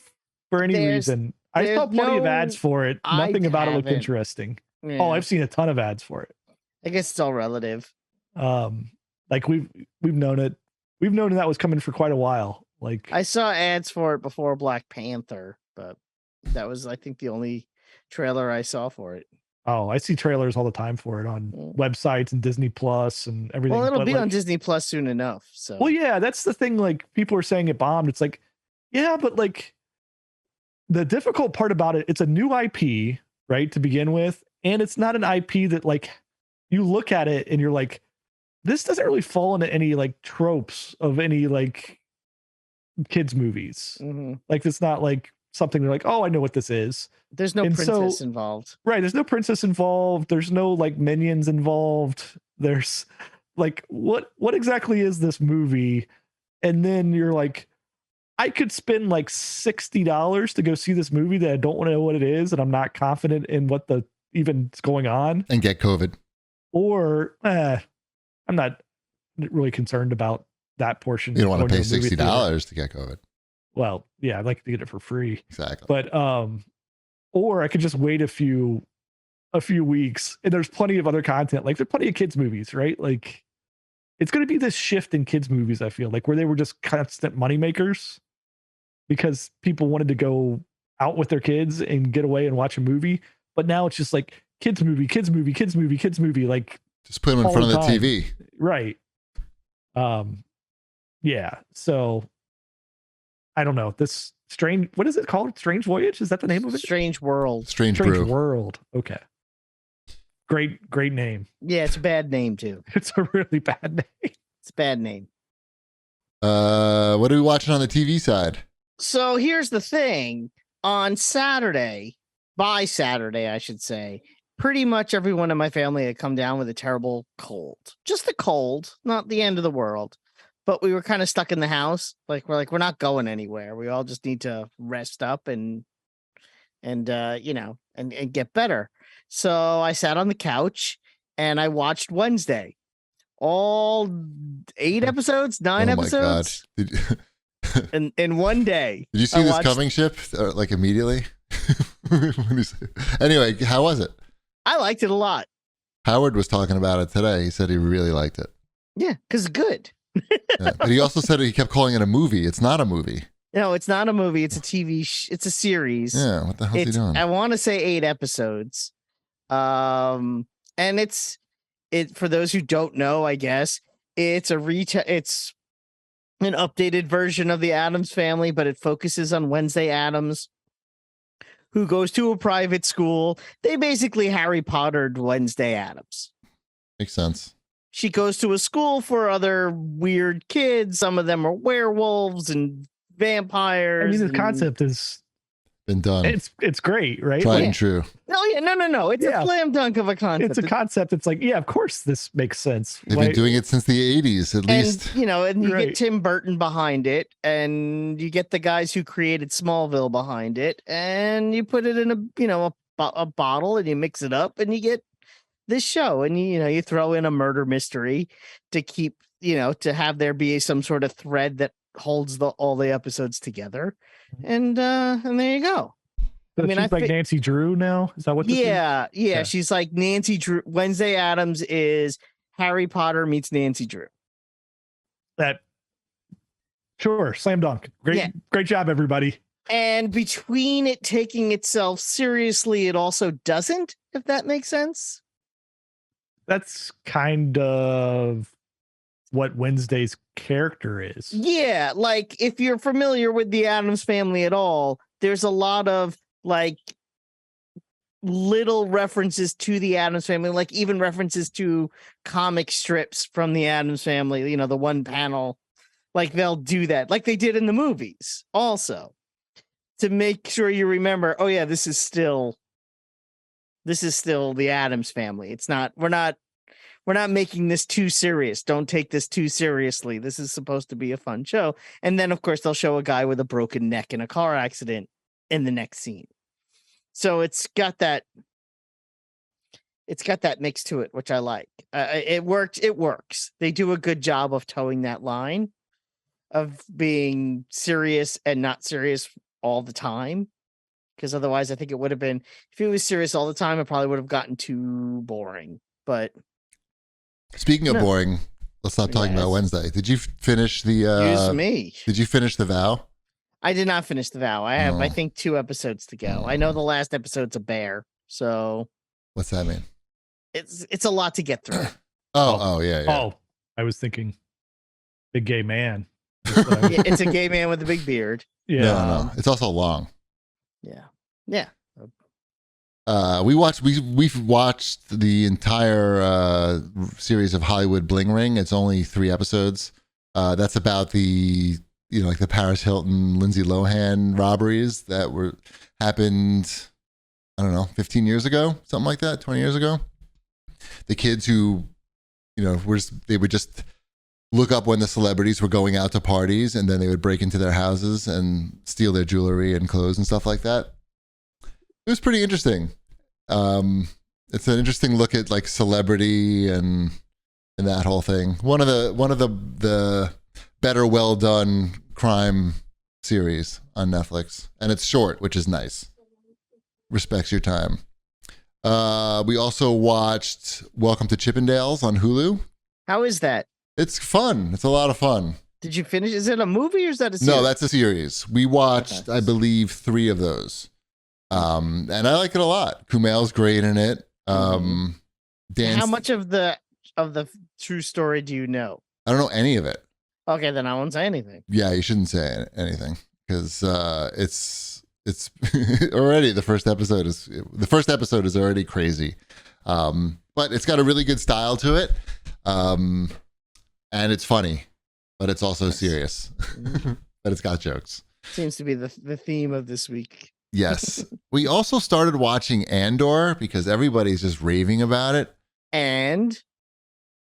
Speaker 3: for any
Speaker 2: there's-
Speaker 3: reason. I saw
Speaker 2: there's
Speaker 3: plenty of
Speaker 2: no-
Speaker 3: ads for it.
Speaker 2: I
Speaker 3: Nothing about it looked
Speaker 2: haven't.
Speaker 3: interesting.
Speaker 2: Yeah.
Speaker 3: Oh, I've seen a ton of ads for it.
Speaker 2: I guess it's all relative.
Speaker 3: Like we've known it. We've known that was coming for quite a while. Like
Speaker 2: I saw ads for it before Black Panther, but that was, I think, the only trailer I saw for it.
Speaker 3: oh, I see trailers all the time for it on websites and Disney Plus and everything.
Speaker 2: Well, it'll
Speaker 3: but,
Speaker 2: be
Speaker 3: like,
Speaker 2: on Disney Plus soon enough. So
Speaker 3: well, yeah, that's the thing. Like people are saying it bombed. It's like, yeah, but like the difficult part about it, it's a new IP, right, to begin with, and it's not an IP that like you look at it and you're like, this doesn't really fall into any like tropes of any like kids movies.
Speaker 2: Mhm.
Speaker 3: Like it's not like something you're like, oh, I know what this is.
Speaker 2: There's no
Speaker 3: And
Speaker 2: princess
Speaker 3: so-
Speaker 2: involved.
Speaker 3: Right. There's no princess involved. There's no like minions involved. There's like, what exactly is this movie? And then you're like, I could spend like $60 to go see this movie that I don't want to know what it is, and I'm not confident in what the even is going on.
Speaker 1: And get COVID.
Speaker 3: Or I'm not really concerned about that portion.
Speaker 1: You don't want to
Speaker 3: going
Speaker 1: pay
Speaker 3: a movie theater.
Speaker 1: $60 to get COVID.
Speaker 3: Well, yeah, I'd like to get it for free.
Speaker 1: Exactly.
Speaker 3: But or I could just wait a few weeks, and there's plenty of other content. Like there's plenty of kids movies, right? Like it's going to be this shift in kids movies, I feel like, where they were just constant money makers because people wanted to go out with their kids and get away and watch a movie. But now it's just like kids movie, like
Speaker 1: Just put them in
Speaker 3: all
Speaker 1: front of
Speaker 3: the
Speaker 1: the
Speaker 3: time.
Speaker 1: TV.
Speaker 3: right. Yeah. So I don't know. This strange, what is it called? Strange Voyage? Is that the name of it?
Speaker 2: Strange World.
Speaker 1: Strange
Speaker 3: Strange
Speaker 1: Brew.
Speaker 3: World. Okay. Great name.
Speaker 2: Yeah, it's a bad name too.
Speaker 3: It's a really bad name.
Speaker 2: It's a bad name.
Speaker 1: What are we watching on the TV side?
Speaker 2: So here's the thing. On Saturday, by Saturday, I should say, pretty much everyone in my family had come down with a terrible cold. Just a cold, not the end of the world. But we were kind of stuck in the house. We're not going anywhere. We all just need to rest up and get better. So I sat on the couch and I watched Wednesday. All 8 episodes, 9
Speaker 1: oh
Speaker 2: episodes
Speaker 1: my God.
Speaker 2: in one day.
Speaker 1: Did you see
Speaker 2: I
Speaker 1: this
Speaker 2: watched-
Speaker 1: coming, Ship? Like immediately? Anyway, how was it?
Speaker 2: I liked it a lot.
Speaker 1: Howard was talking about it today. He said he really liked it.
Speaker 2: Yeah, because it's good.
Speaker 1: Yeah. But he also said he kept calling it a movie. It's not a movie.
Speaker 2: No, it's not a movie. It's a TV. It's a series.
Speaker 1: Yeah, what the hell's he doing?
Speaker 2: I want to say 8 episodes. And it's for those who don't know, I guess it's it's an updated version of the Addams Family, but it focuses on Wednesday Addams, who goes to a private school. They basically Harry Pottered Wednesday Addams.
Speaker 1: Makes sense.
Speaker 2: She goes to a school for other weird kids. Some of them are werewolves and vampires.
Speaker 3: I mean, the
Speaker 2: and-
Speaker 3: concept is
Speaker 1: Been done.
Speaker 3: it's great, right?
Speaker 1: Tried
Speaker 3: Like,
Speaker 1: and true.
Speaker 2: No. It's
Speaker 3: Yeah.
Speaker 2: a slam dunk of a concept.
Speaker 3: it's a concept. It's like, yeah, of course this makes sense.
Speaker 1: They've
Speaker 3: Why-
Speaker 1: been doing it since the 80s, at least.
Speaker 2: And you
Speaker 3: Right.
Speaker 2: get Tim Burton behind it, and you get the guys who created Smallville behind it, and you put it in a bottle, and you mix it up, and you get this show, and you throw in a murder mystery to keep to have there be some sort of thread that holds all the episodes together, and there you go.
Speaker 3: So
Speaker 2: I mean,
Speaker 3: she's like Nancy Drew now. Is that what? This is?
Speaker 2: Yeah. She's like Nancy Drew. Wednesday Addams is Harry Potter meets Nancy Drew.
Speaker 3: That. Sure, slam dunk. Great job, everybody.
Speaker 2: And between it taking itself seriously, it also doesn't, if that makes sense.
Speaker 3: That's kind of what Wednesday's character is.
Speaker 2: Yeah, like if you're familiar with the Addams Family at all, there's a lot of like little references to the Addams Family, like even references to comic strips from the Addams Family, the one panel, like they'll do that, like they did in the movies also, to make sure you remember, oh yeah, this is still This is still the Addams Family. It's not. We're not making this too serious. Don't take this too seriously. This is supposed to be a fun show. And then, of course, they'll show a guy with a broken neck in a car accident in the next scene. So it's got that mix to it, which I like. It worked. It works. They do a good job of towing that line of being serious and not serious all the time. Because otherwise, I think it would have been, if it was serious all the time, it probably would have gotten too boring. But
Speaker 1: speaking of boring, let's stop talking about Wednesday. Did you finish the?
Speaker 2: Excuse me.
Speaker 1: Did you finish The Vow?
Speaker 2: I did not finish The Vow. I have, I think, 2 episodes to go. I know the last episode's a bear, so
Speaker 1: what's that mean?
Speaker 2: It's a lot to get through.
Speaker 1: Yeah.
Speaker 3: Oh, I was thinking, big gay man.
Speaker 2: Yeah, it's a gay man with a big beard.
Speaker 3: Yeah,
Speaker 1: no, it's also long.
Speaker 2: Yeah.
Speaker 1: We've watched the entire series of Hollywood Bling Ring. It's only 3 episodes. That's about the like the Paris Hilton, Lindsay Lohan robberies that happened. I don't know, 15 years ago, something like that, 20 years ago. The kids who, they would just look up when the celebrities were going out to parties, and then they would break into their houses and steal their jewelry and clothes and stuff like that. It was pretty interesting. It's an interesting look at like celebrity and that whole thing. One of the better well done crime series on Netflix, and it's short, which is nice. Respects your time. We also watched Welcome to Chippendales on Hulu.
Speaker 2: How is that?
Speaker 1: It's fun. It's a lot of fun.
Speaker 2: Did you finish? Is it a movie or is that a series?
Speaker 1: No, that's a series. We watched, I believe, 3 of those. And I like it a lot. Kumail's great in it.
Speaker 2: How much of the true story do you know?
Speaker 1: I don't know any of it.
Speaker 2: Okay, then I won't say anything.
Speaker 1: Yeah, you shouldn't say anything because it's already the first episode is already crazy. But it's got a really good style to it. And it's funny, but it's also serious. But it's got jokes.
Speaker 2: Seems to be the theme of this week.
Speaker 1: Yes. We also started watching Andor because everybody's just raving about it. And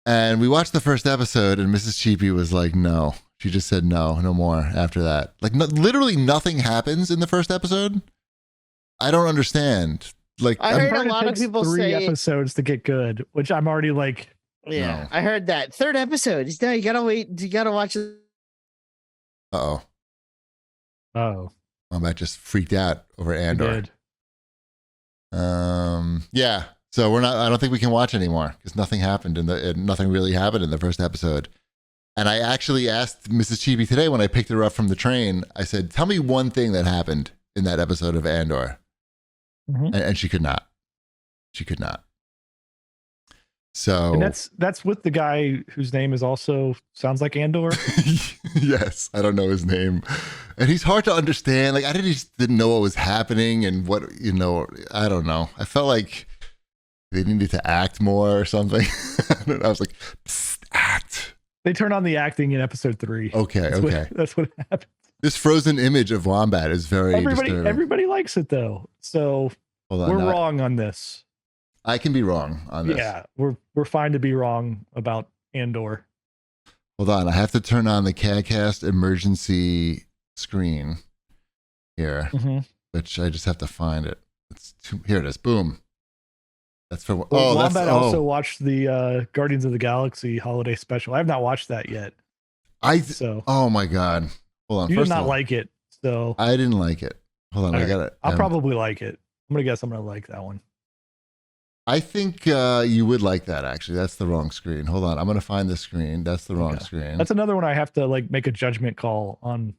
Speaker 1: we watched the first episode, and Mrs. Cheapy was like, no. She just said no more after that. Like, literally nothing happens in the first episode. I don't understand. Like,
Speaker 2: I heard a lot of people
Speaker 3: 3
Speaker 2: say
Speaker 3: episodes to get good, which I'm already like,
Speaker 2: yeah,
Speaker 1: no.
Speaker 2: I heard that. 3rd episode. No, you gotta wait. You gotta watch it.
Speaker 1: Oh. I just freaked out over Andor. Yeah. So I don't think we can watch anymore because nothing happened nothing really happened in the first episode. And I actually asked Mrs. Cheapy today when I picked her up from the train, I said, tell me one thing that happened in that episode of Andor.
Speaker 3: Mm-hmm.
Speaker 1: And she could not. She could not. So
Speaker 3: and that's with the guy whose name is also sounds like Andor.
Speaker 1: Yes, I don't know his name, and he's hard to understand. Like I didn't know what was happening and what I don't know. I felt like they needed to act more or something. I was like, psst, act.
Speaker 3: They turn on the acting in episode 3.
Speaker 1: Okay,
Speaker 3: that's what happens.
Speaker 1: This frozen image of Wombat is very disturbing.
Speaker 3: Everybody likes it though, so we're wrong on this.
Speaker 1: I can be wrong on this.
Speaker 3: Yeah, we're fine to be wrong about Andor.
Speaker 1: Hold on, I have to turn on the CAGcast emergency screen here, which I just have to find it. Here it is. Boom. That's for
Speaker 3: Wombat also watched the Guardians of the Galaxy holiday special. I have not watched that yet.
Speaker 1: Oh my god. Hold on.
Speaker 3: You did not like it, so
Speaker 1: I didn't like it. Hold on, I got it.
Speaker 3: I'll probably like it. I'm gonna guess I'm gonna like that one.
Speaker 1: I think you would like that, actually. That's the wrong screen. Hold on. I'm going to find the screen. That's the wrong screen.
Speaker 3: That's another one I have to like make a judgment call on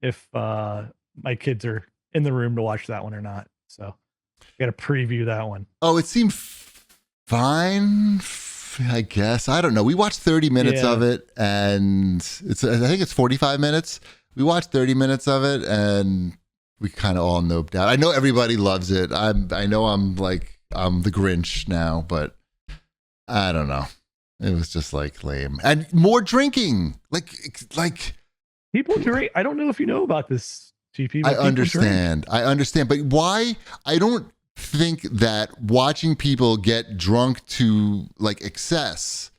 Speaker 3: if my kids are in the room to watch that one or not. So I got to preview that one.
Speaker 1: Oh, it seemed fine, I guess. I don't know. We watched 30 minutes of it, and I think it's 45 minutes. We watched 30 minutes of it, and we kind of all noped out. I know everybody loves it. I know I'm the Grinch now, but I don't know. It was just like lame. And more drinking. Like
Speaker 3: people drink. I don't know if you know about this, GP.
Speaker 1: I understand. But why? I don't think that watching people get drunk to like excess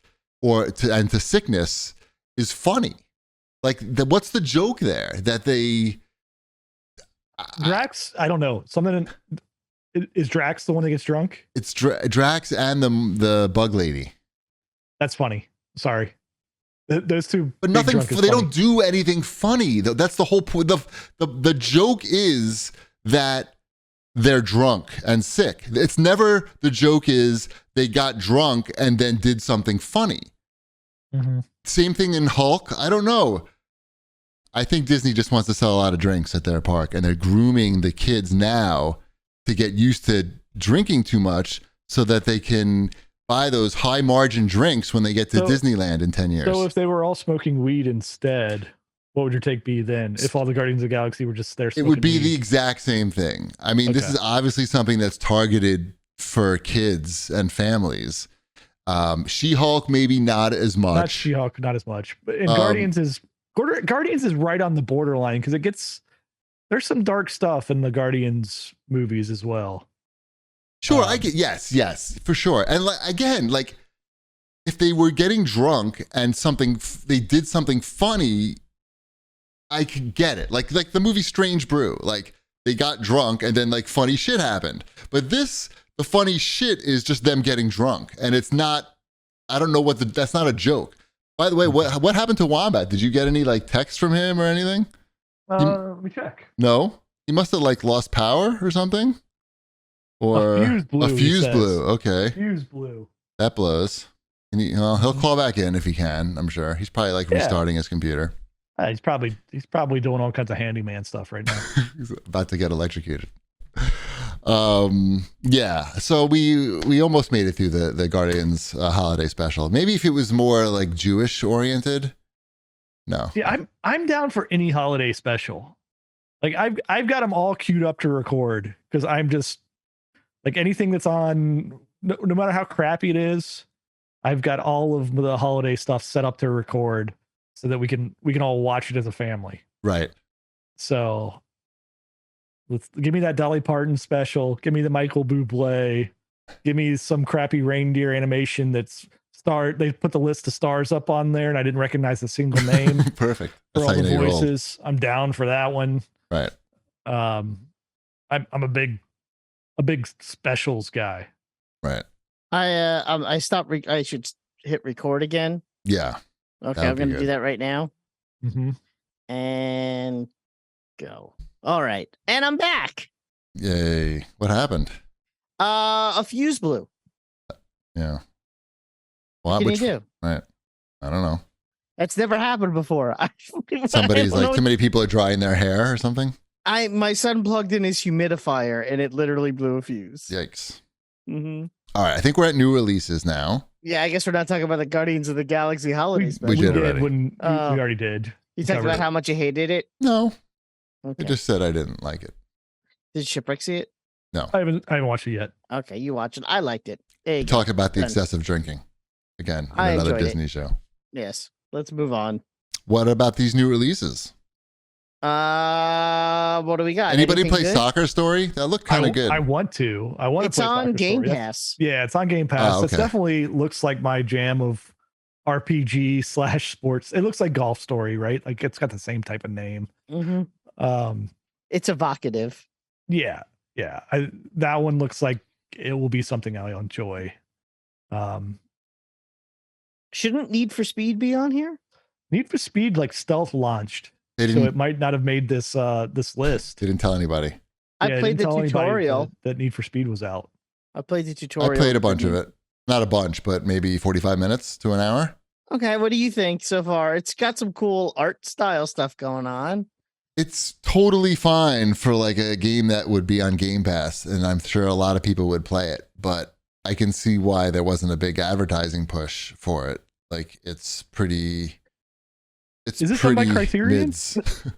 Speaker 1: or to sickness is funny. Like, what's the joke there? That they
Speaker 3: Drax, I don't know. Is Drax the one that gets drunk?
Speaker 1: It's Drax and the bug lady.
Speaker 3: That's funny. Sorry. Those two.
Speaker 1: But nothing. They don't do anything funny. That's the whole point. The joke is that they're drunk and sick. It's never the joke is they got drunk and then did something funny.
Speaker 3: Mm-hmm.
Speaker 1: Same thing in Hulk. I don't know. I think Disney just wants to sell a lot of drinks at their park, and they're grooming the kids now to get used to drinking too much so that they can buy those high margin drinks when they get to Disneyland in 10 years.
Speaker 3: So if they were all smoking weed instead, what would your take be then? If all the Guardians of the Galaxy were just there smoking
Speaker 1: it would be
Speaker 3: weed?
Speaker 1: the exact same thing. I mean, This is obviously something that's targeted for kids and families. She-Hulk, maybe not as much.
Speaker 3: Not She-Hulk, not as much. But Guardians is right on the borderline because there's some dark stuff in the Guardians movies as well.
Speaker 1: Sure, I get yes, for sure. And again, if they were getting drunk and they did something funny, I could get it. Like the movie Strange Brew. Like they got drunk and then funny shit happened. But the funny shit is just them getting drunk, and it's not. I don't know that's not a joke. By the way, what happened to Wombat? Did you get any text from him or anything?
Speaker 3: Let me check.
Speaker 1: No, he must have lost power or something. Or
Speaker 3: a fuse blew.
Speaker 1: Okay,
Speaker 3: fuse blew.
Speaker 1: That blows. And he'll call back in if he can. I'm sure he's probably restarting his computer.
Speaker 3: He's probably doing all kinds of handyman stuff right now.
Speaker 1: He's about to get electrocuted. Yeah. So we almost made it through the Guardians holiday special. Maybe if it was more Jewish oriented. No.
Speaker 3: Yeah, I'm down for any holiday special. I've got them all queued up to record because I'm just anything that's on, no matter how crappy it is, I've got all of the holiday stuff set up to record so that we can all watch it as a family.
Speaker 1: Right.
Speaker 3: So give me that Dolly Parton special. Give me the Michael Bublé. Give me some crappy reindeer animation they put the list of stars up on there and I didn't recognize a single name.
Speaker 1: Perfect.
Speaker 3: For all the voices. I'm down for that one.
Speaker 1: Right.
Speaker 3: I'm a big specials guy.
Speaker 1: Right.
Speaker 2: I stopped. I should hit record again.
Speaker 1: Yeah.
Speaker 2: Okay, I'm going to do that right now.
Speaker 3: Mm-hmm.
Speaker 2: And go. All right, and I'm back.
Speaker 1: Yay! What happened?
Speaker 2: A fuse blew.
Speaker 1: Yeah.
Speaker 2: What can you do?
Speaker 1: Right. I don't know.
Speaker 2: That's never happened before.
Speaker 1: Somebody's too many people are drying their hair or something.
Speaker 2: My son plugged in his humidifier and it literally blew a fuse.
Speaker 1: Yikes.
Speaker 2: Mm-hmm.
Speaker 1: All right, I think we're at new releases now.
Speaker 2: Yeah, I guess we're not talking about the Guardians of the Galaxy holiday special.
Speaker 1: We did already.
Speaker 3: We already did.
Speaker 2: You talked about how much you hated it?
Speaker 1: No.
Speaker 2: Okay.
Speaker 1: I just said I didn't like it.
Speaker 2: Did Shipwreck see it?
Speaker 1: No.
Speaker 3: I haven't watched it yet.
Speaker 2: Okay, you watch it. I liked it.
Speaker 1: Talk about the excessive drinking. Again, another Disney show.
Speaker 2: Yes. Let's move on.
Speaker 1: What about these new releases?
Speaker 2: What do we got?
Speaker 1: Anybody play Soccer Story? That looked kind of good.
Speaker 3: I want to.
Speaker 2: It's on Game Pass.
Speaker 3: Yeah, it's on Game Pass.
Speaker 1: Okay.
Speaker 3: It definitely looks like my jam of RPG/sports. It looks like Golf Story, right? It's got the same type of name.
Speaker 2: Mm-hmm. It's evocative.
Speaker 3: Yeah. That one looks like it will be something I'll enjoy.
Speaker 2: Shouldn't Need for Speed be on here?
Speaker 3: Need for Speed stealth launched, so it might not have made this list.
Speaker 1: They didn't tell anybody.
Speaker 2: I played the tutorial
Speaker 3: that Need for Speed was out.
Speaker 2: I played the tutorial.
Speaker 1: I played a bunch of it. Not a bunch, but maybe 45 minutes to an hour.
Speaker 2: Okay, what do you think so far? It's got some cool art style stuff going on.
Speaker 1: It's totally fine for a game that would be on Game Pass, and I'm sure a lot of people would play it, but I can see why there wasn't a big advertising push for it. It's pretty. Is
Speaker 3: this done by Criterion?
Speaker 1: Is it?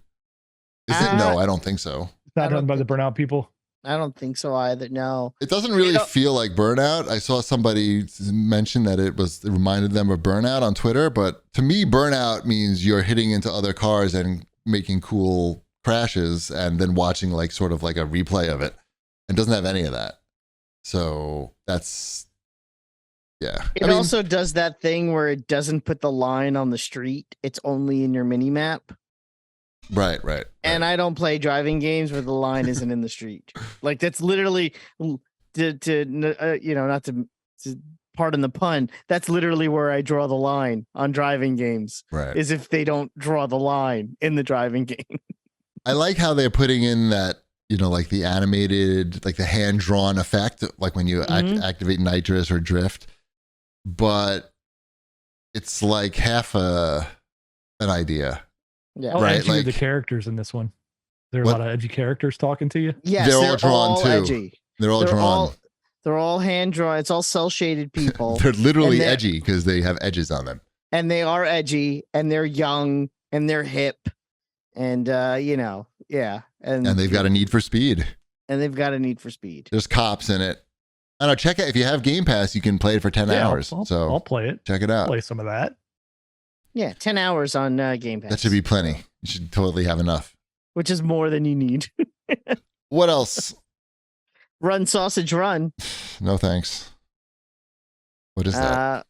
Speaker 1: No, I don't think so.
Speaker 3: It's not done by the Burnout people?
Speaker 2: I don't think so either. No.
Speaker 1: It doesn't really feel like Burnout. I saw somebody mention that it reminded them of Burnout on Twitter, but to me, Burnout means you're hitting into other cars and making cool crashes and then watching sort of a replay of it. It doesn't have any of that. So that's yeah.
Speaker 2: It also does that thing where it doesn't put the line on the street. It's only in your mini map.
Speaker 1: Right.
Speaker 2: And I don't play driving games where the line isn't in the street. Like that's literally not to pardon the pun. That's literally where I draw the line on driving games.
Speaker 1: Right.
Speaker 2: Is if they don't draw the line in the driving game.
Speaker 1: I like how they're putting in that, like the animated, like the hand drawn effect, like when you activate nitrous or drift. But it's like half an idea.
Speaker 3: Yeah. How edgy are the characters in this one? There are a lot of edgy characters talking to you?
Speaker 2: Yes,
Speaker 1: they're all drawn too.
Speaker 2: Edgy.
Speaker 1: They're all drawn.
Speaker 2: They're all hand drawn. It's all cell shaded people.
Speaker 1: They're literally edgy because they have edges on them.
Speaker 2: And they are edgy and they're young and they're hip. And yeah. And
Speaker 1: they've got a need for speed.
Speaker 2: There's
Speaker 1: cops in it. I don't know, check it. If you have Game Pass, you can play it for 10 hours.
Speaker 3: I'll play it.
Speaker 1: Check it out.
Speaker 3: Play some of that.
Speaker 2: Yeah, 10 hours on Game Pass.
Speaker 1: That should be plenty. You should totally have enough.
Speaker 2: Which is more than you need.
Speaker 1: What else?
Speaker 2: Run, Sausage, Run.
Speaker 1: No thanks. What is that?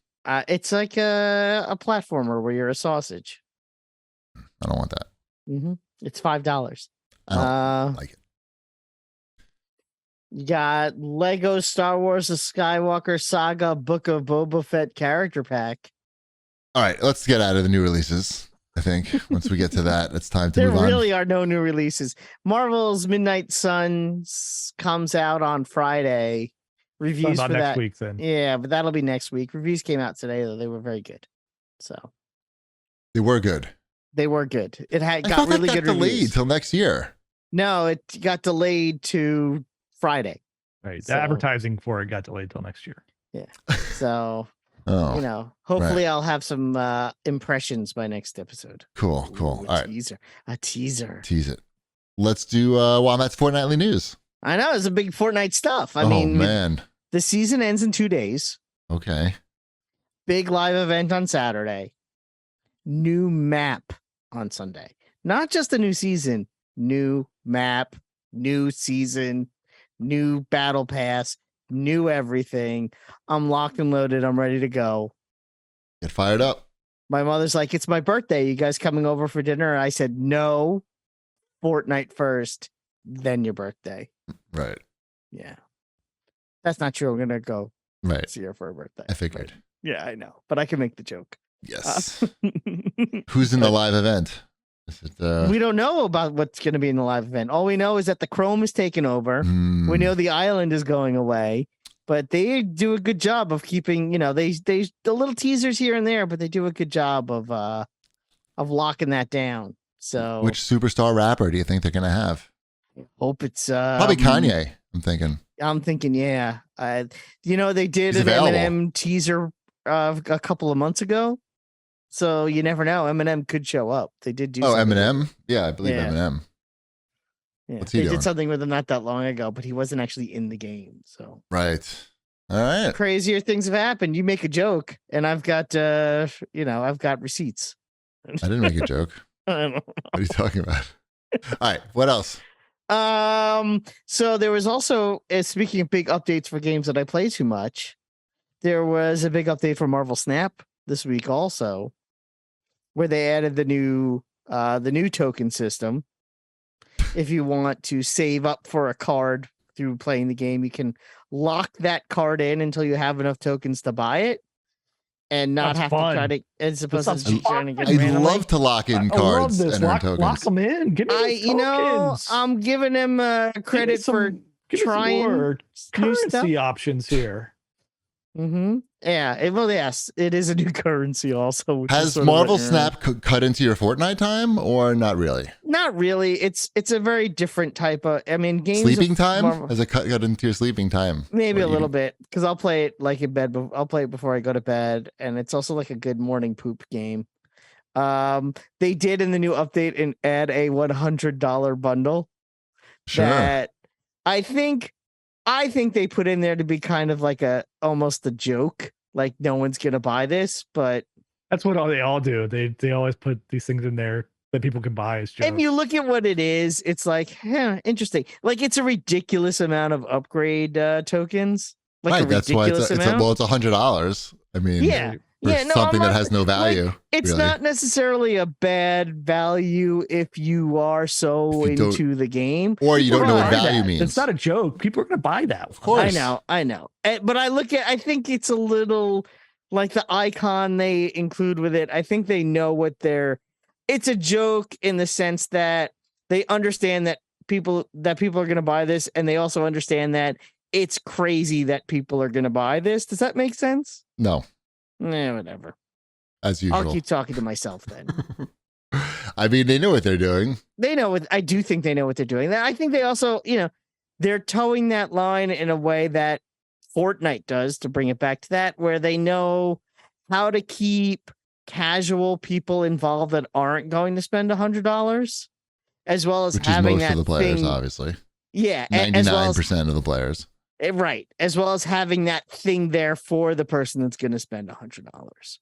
Speaker 2: It's like a platformer where you're a sausage.
Speaker 1: I don't want that.
Speaker 2: Mm-hmm. It's $5.
Speaker 1: I don't like it.
Speaker 2: You got Lego Star Wars The Skywalker Saga Book of Boba Fett character pack.
Speaker 1: All right, let's get out of the new releases. I think once we get to that, it's time to move on.
Speaker 2: There really are no new releases. Marvel's Midnight Suns comes out on Friday. Reviews for
Speaker 3: next week then.
Speaker 2: Yeah, but that'll be next week. Reviews came out today, though. They were very good. So
Speaker 1: they were good.
Speaker 2: It got really good
Speaker 1: delayed
Speaker 2: reviews.
Speaker 1: Till next year.
Speaker 2: No, it got delayed to Friday.
Speaker 3: Right. The advertising for it got delayed till next year.
Speaker 2: Yeah. So, hopefully I'll have some impressions by next episode.
Speaker 1: Cool.
Speaker 2: Ooh,
Speaker 1: All right.
Speaker 2: A teaser.
Speaker 1: Tease it. Let's do Wombat's Fortnightly News.
Speaker 2: I know. It's a big Fortnite stuff. I mean,
Speaker 1: man.
Speaker 2: The season ends in 2 days.
Speaker 1: Okay.
Speaker 2: Big live event on Saturday. New map on Sunday. Not just a new season. New map. New season. New battle pass, new everything. I'm locked and loaded. I'm ready to go.
Speaker 1: Get fired up.
Speaker 2: My mother's like, it's my birthday. You guys coming over for dinner? I said, no, Fortnite first, then your birthday.
Speaker 1: Right.
Speaker 2: Yeah. That's not true. I'm going to go
Speaker 1: see
Speaker 2: her for her birthday.
Speaker 1: I figured.
Speaker 2: But, yeah, I know. But I can make the joke.
Speaker 1: Yes. Who's in the live event?
Speaker 2: We don't know about what's going to be in the live event. All we know is that the Chrome is taken over. We know the island is going away, but they do a good job of keeping, they the little teasers here and there, but they do a good job of locking that down. So,
Speaker 1: which superstar rapper do you think they're going to have?
Speaker 2: Hope it's
Speaker 1: probably Kanye. I'm thinking,
Speaker 2: yeah. They did
Speaker 1: He's
Speaker 2: an
Speaker 1: available.
Speaker 2: Eminem teaser a couple of months ago. So you never know. Eminem could show up. They did do.
Speaker 1: Eminem. Yeah, I believe Eminem.
Speaker 2: Yeah.
Speaker 1: What's he doing?
Speaker 2: Did something with him not that long ago, but he wasn't actually in the game. So
Speaker 1: right. All right.
Speaker 2: Crazier things have happened. You make a joke, and I've got I've got receipts.
Speaker 1: I didn't make a joke.
Speaker 2: I don't know.
Speaker 1: What are you talking about? All right. What else?
Speaker 2: So there was also, speaking of big updates for games that I play too much, there was a big update for Marvel Snap this week also, where they added the new token system. If you want to save up for a card through playing the game, you can lock that card in until you have enough tokens to buy it, and not have to try to. As opposed to trying to get.
Speaker 1: I'd love to lock in cards and earn tokens.
Speaker 3: Lock them in. Give me tokens.
Speaker 2: I'm giving him credit for trying
Speaker 3: more
Speaker 2: new stuff.
Speaker 3: currency options here.
Speaker 2: Mm-hmm. Yeah. Yes, it is a new currency also.
Speaker 1: Has Marvel Snap cut into your Fortnite time or not really?
Speaker 2: Not really. It's a very different type of. I mean, games.
Speaker 1: Sleeping time? Has it cut into your sleeping time?
Speaker 2: Maybe a little bit, because I'll play it like in bed. I'll play it before I go to bed, and it's also like a good morning poop game. They did in the new update and add a $100 bundle.
Speaker 1: Sure.
Speaker 2: That I think they put in there to be kind of like almost a joke. Like no one's gonna buy this, but
Speaker 3: that's what they all do. They always put these things in there that people can buy as jokes.
Speaker 2: If you look at what it is, it's like, interesting. Like it's a ridiculous amount of upgrade tokens. Like
Speaker 1: right.
Speaker 2: a
Speaker 1: That's why
Speaker 2: ridiculous amount.
Speaker 1: it's $100. I mean,
Speaker 2: Yeah.
Speaker 1: for
Speaker 2: Yeah, no,
Speaker 1: something that has no value.
Speaker 2: Like, it's
Speaker 1: really.
Speaker 2: not necessarily a bad value if you are so into the game,
Speaker 1: or you don't know what value means.
Speaker 3: It's not a joke. People are going to buy that.
Speaker 1: Of course,
Speaker 2: I know. But I think it's a little like the icon they include with it. I think they know what it's a joke in the sense that they understand that people are going to buy this, and they also understand that it's crazy that people are going to buy this. Does that make sense?
Speaker 1: No.
Speaker 2: Whatever.
Speaker 1: As usual.
Speaker 2: I'll keep talking to myself then.
Speaker 1: I mean, they know what they're doing.
Speaker 2: I do think they know what they're doing. I think they also, they're towing that line in a way that Fortnite does, to bring it back to that, where they know how to keep casual people involved that aren't going to spend $100, as well as
Speaker 1: which
Speaker 2: having
Speaker 1: is most
Speaker 2: that
Speaker 1: of the players,
Speaker 2: thing,
Speaker 1: obviously.
Speaker 2: Yeah,
Speaker 1: 99% of the players.
Speaker 2: Right, as well as having that thing there for the person that's going to spend $100,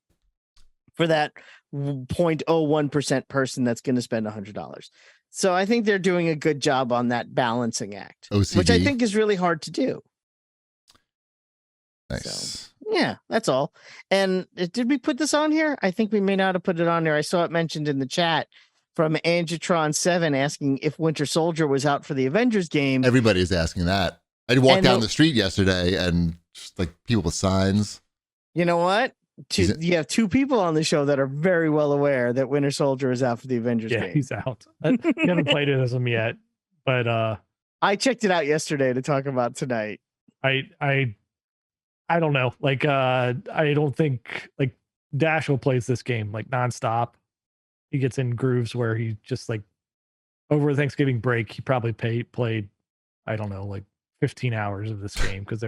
Speaker 2: for that 0.01% person that's going to spend $100. So I think they're doing a good job on that balancing act,
Speaker 1: OCD.
Speaker 2: which I think is really hard to do.
Speaker 1: Nice.
Speaker 2: So, yeah, that's all. And did we put this on here? I think we may not have put it on there. I saw it mentioned in the chat from Angetron7 asking if Winter Soldier was out for the Avengers game.
Speaker 1: Everybody's asking that. I walked down the street yesterday and just like people with signs.
Speaker 2: You know what? You have two people on the show that are very well aware that Winter Soldier is out for the Avengers game.
Speaker 3: Yeah, he's out. We haven't played it as him yet, but
Speaker 2: I checked it out yesterday to talk about tonight.
Speaker 3: I don't know. Like I don't think like Dashel plays this game like nonstop. He gets in grooves where he just like over the Thanksgiving break, he probably played, I don't know, like 15 hours of this game because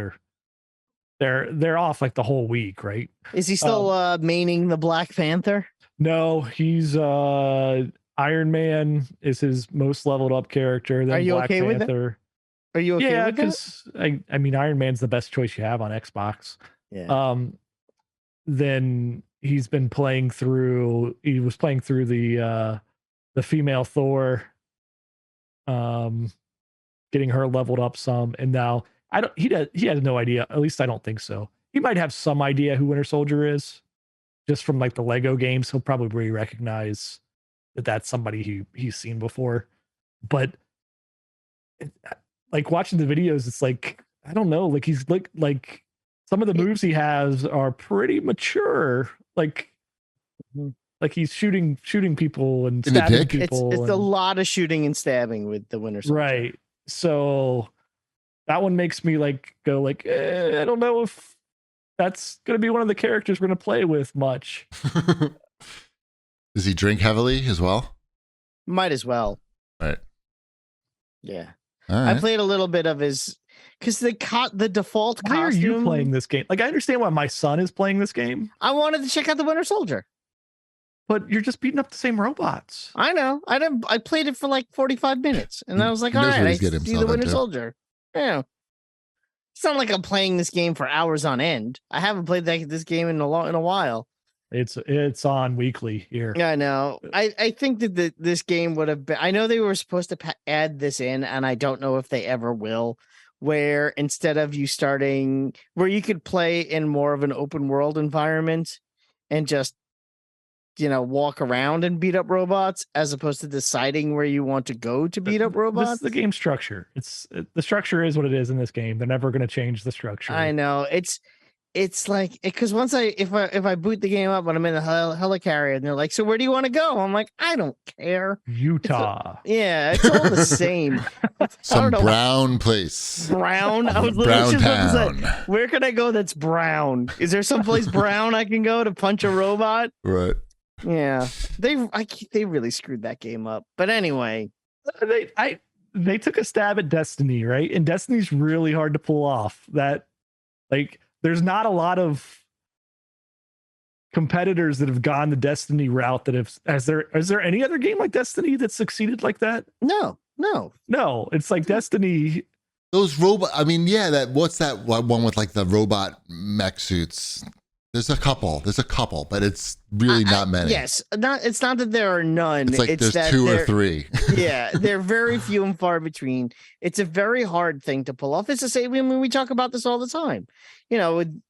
Speaker 3: they're off like the whole week, right?
Speaker 2: Is he still maining the Black Panther?
Speaker 3: No, he's Iron Man is his most leveled up character. Then
Speaker 2: Are you
Speaker 3: Black
Speaker 2: okay
Speaker 3: Panther.
Speaker 2: with that? Are you okay with that?
Speaker 3: Because I mean Iron Man's the best choice you have on Xbox.
Speaker 2: Yeah.
Speaker 3: Then he was playing through the female Thor, getting her leveled up some, and now he has no idea, at least I don't think so. He might have some idea who Winter Soldier is just from like the Lego games. He'll probably recognize that that's somebody he's seen before, but like watching the videos, it's like, I don't know, like he's like some of the moves he has are pretty mature, like he's shooting people and stabbing people.
Speaker 2: It's a lot of shooting and stabbing with the Winter Soldier.
Speaker 3: Right. So that one makes me like go like, I don't know if that's going to be one of the characters we're going to play with much.
Speaker 1: Does he drink heavily as well?
Speaker 2: Might as well.
Speaker 1: Right.
Speaker 2: Yeah.
Speaker 1: All right.
Speaker 2: I played a little bit of his, because the default costume.
Speaker 3: Why are you playing this game? Like, I understand why my son is playing this game.
Speaker 2: I wanted to check out the Winter Soldier.
Speaker 3: But you're just beating up the same robots.
Speaker 2: I know. I played it for like 45 minutes, and I was like, all right, I see the Winter Soldier. Yeah. It's not like I'm playing this game for hours on end. I haven't played this game in a while.
Speaker 3: It's on weekly here.
Speaker 2: Yeah, I know. I think that this game would have been. I know they were supposed to add this in, and I don't know if they ever will. Where instead of you starting, where you could play in more of an open world environment, and just walk around and beat up robots, as opposed to deciding where you want to go to beat up robots.
Speaker 3: This is the game structure. The structure is what it is in this game. They're never going to change the structure.
Speaker 2: I know it's like, because once if I boot the game up when I'm in the helicarrier and they're like, so where do you want to go? I'm like, I don't care.
Speaker 3: Utah.
Speaker 2: It's all the same.
Speaker 1: Some brown place.
Speaker 2: Brown. I was
Speaker 1: brown
Speaker 2: just
Speaker 1: town.
Speaker 2: about to say, where can I go that's brown? Is there someplace brown I can go to punch a robot?
Speaker 1: Right.
Speaker 2: Yeah, they really screwed that game up. But anyway,
Speaker 3: they took a stab at Destiny, right? And Destiny's really hard to pull off. That, like, there's not a lot of competitors that have gone the Destiny route that have. Is there any other game like Destiny that succeeded like that?
Speaker 2: No.
Speaker 3: It's like Destiny.
Speaker 1: Those robot. I mean, yeah. What's that one with like the robot mech suits? There's a couple, but it's really not many.
Speaker 2: Yes, it's not that there are none.
Speaker 1: It's like there's
Speaker 2: that
Speaker 1: 2 or 3.
Speaker 2: Yeah, they're very few and far between. It's a very hard thing to pull off. It's the same. I mean, we talk about this all the time. With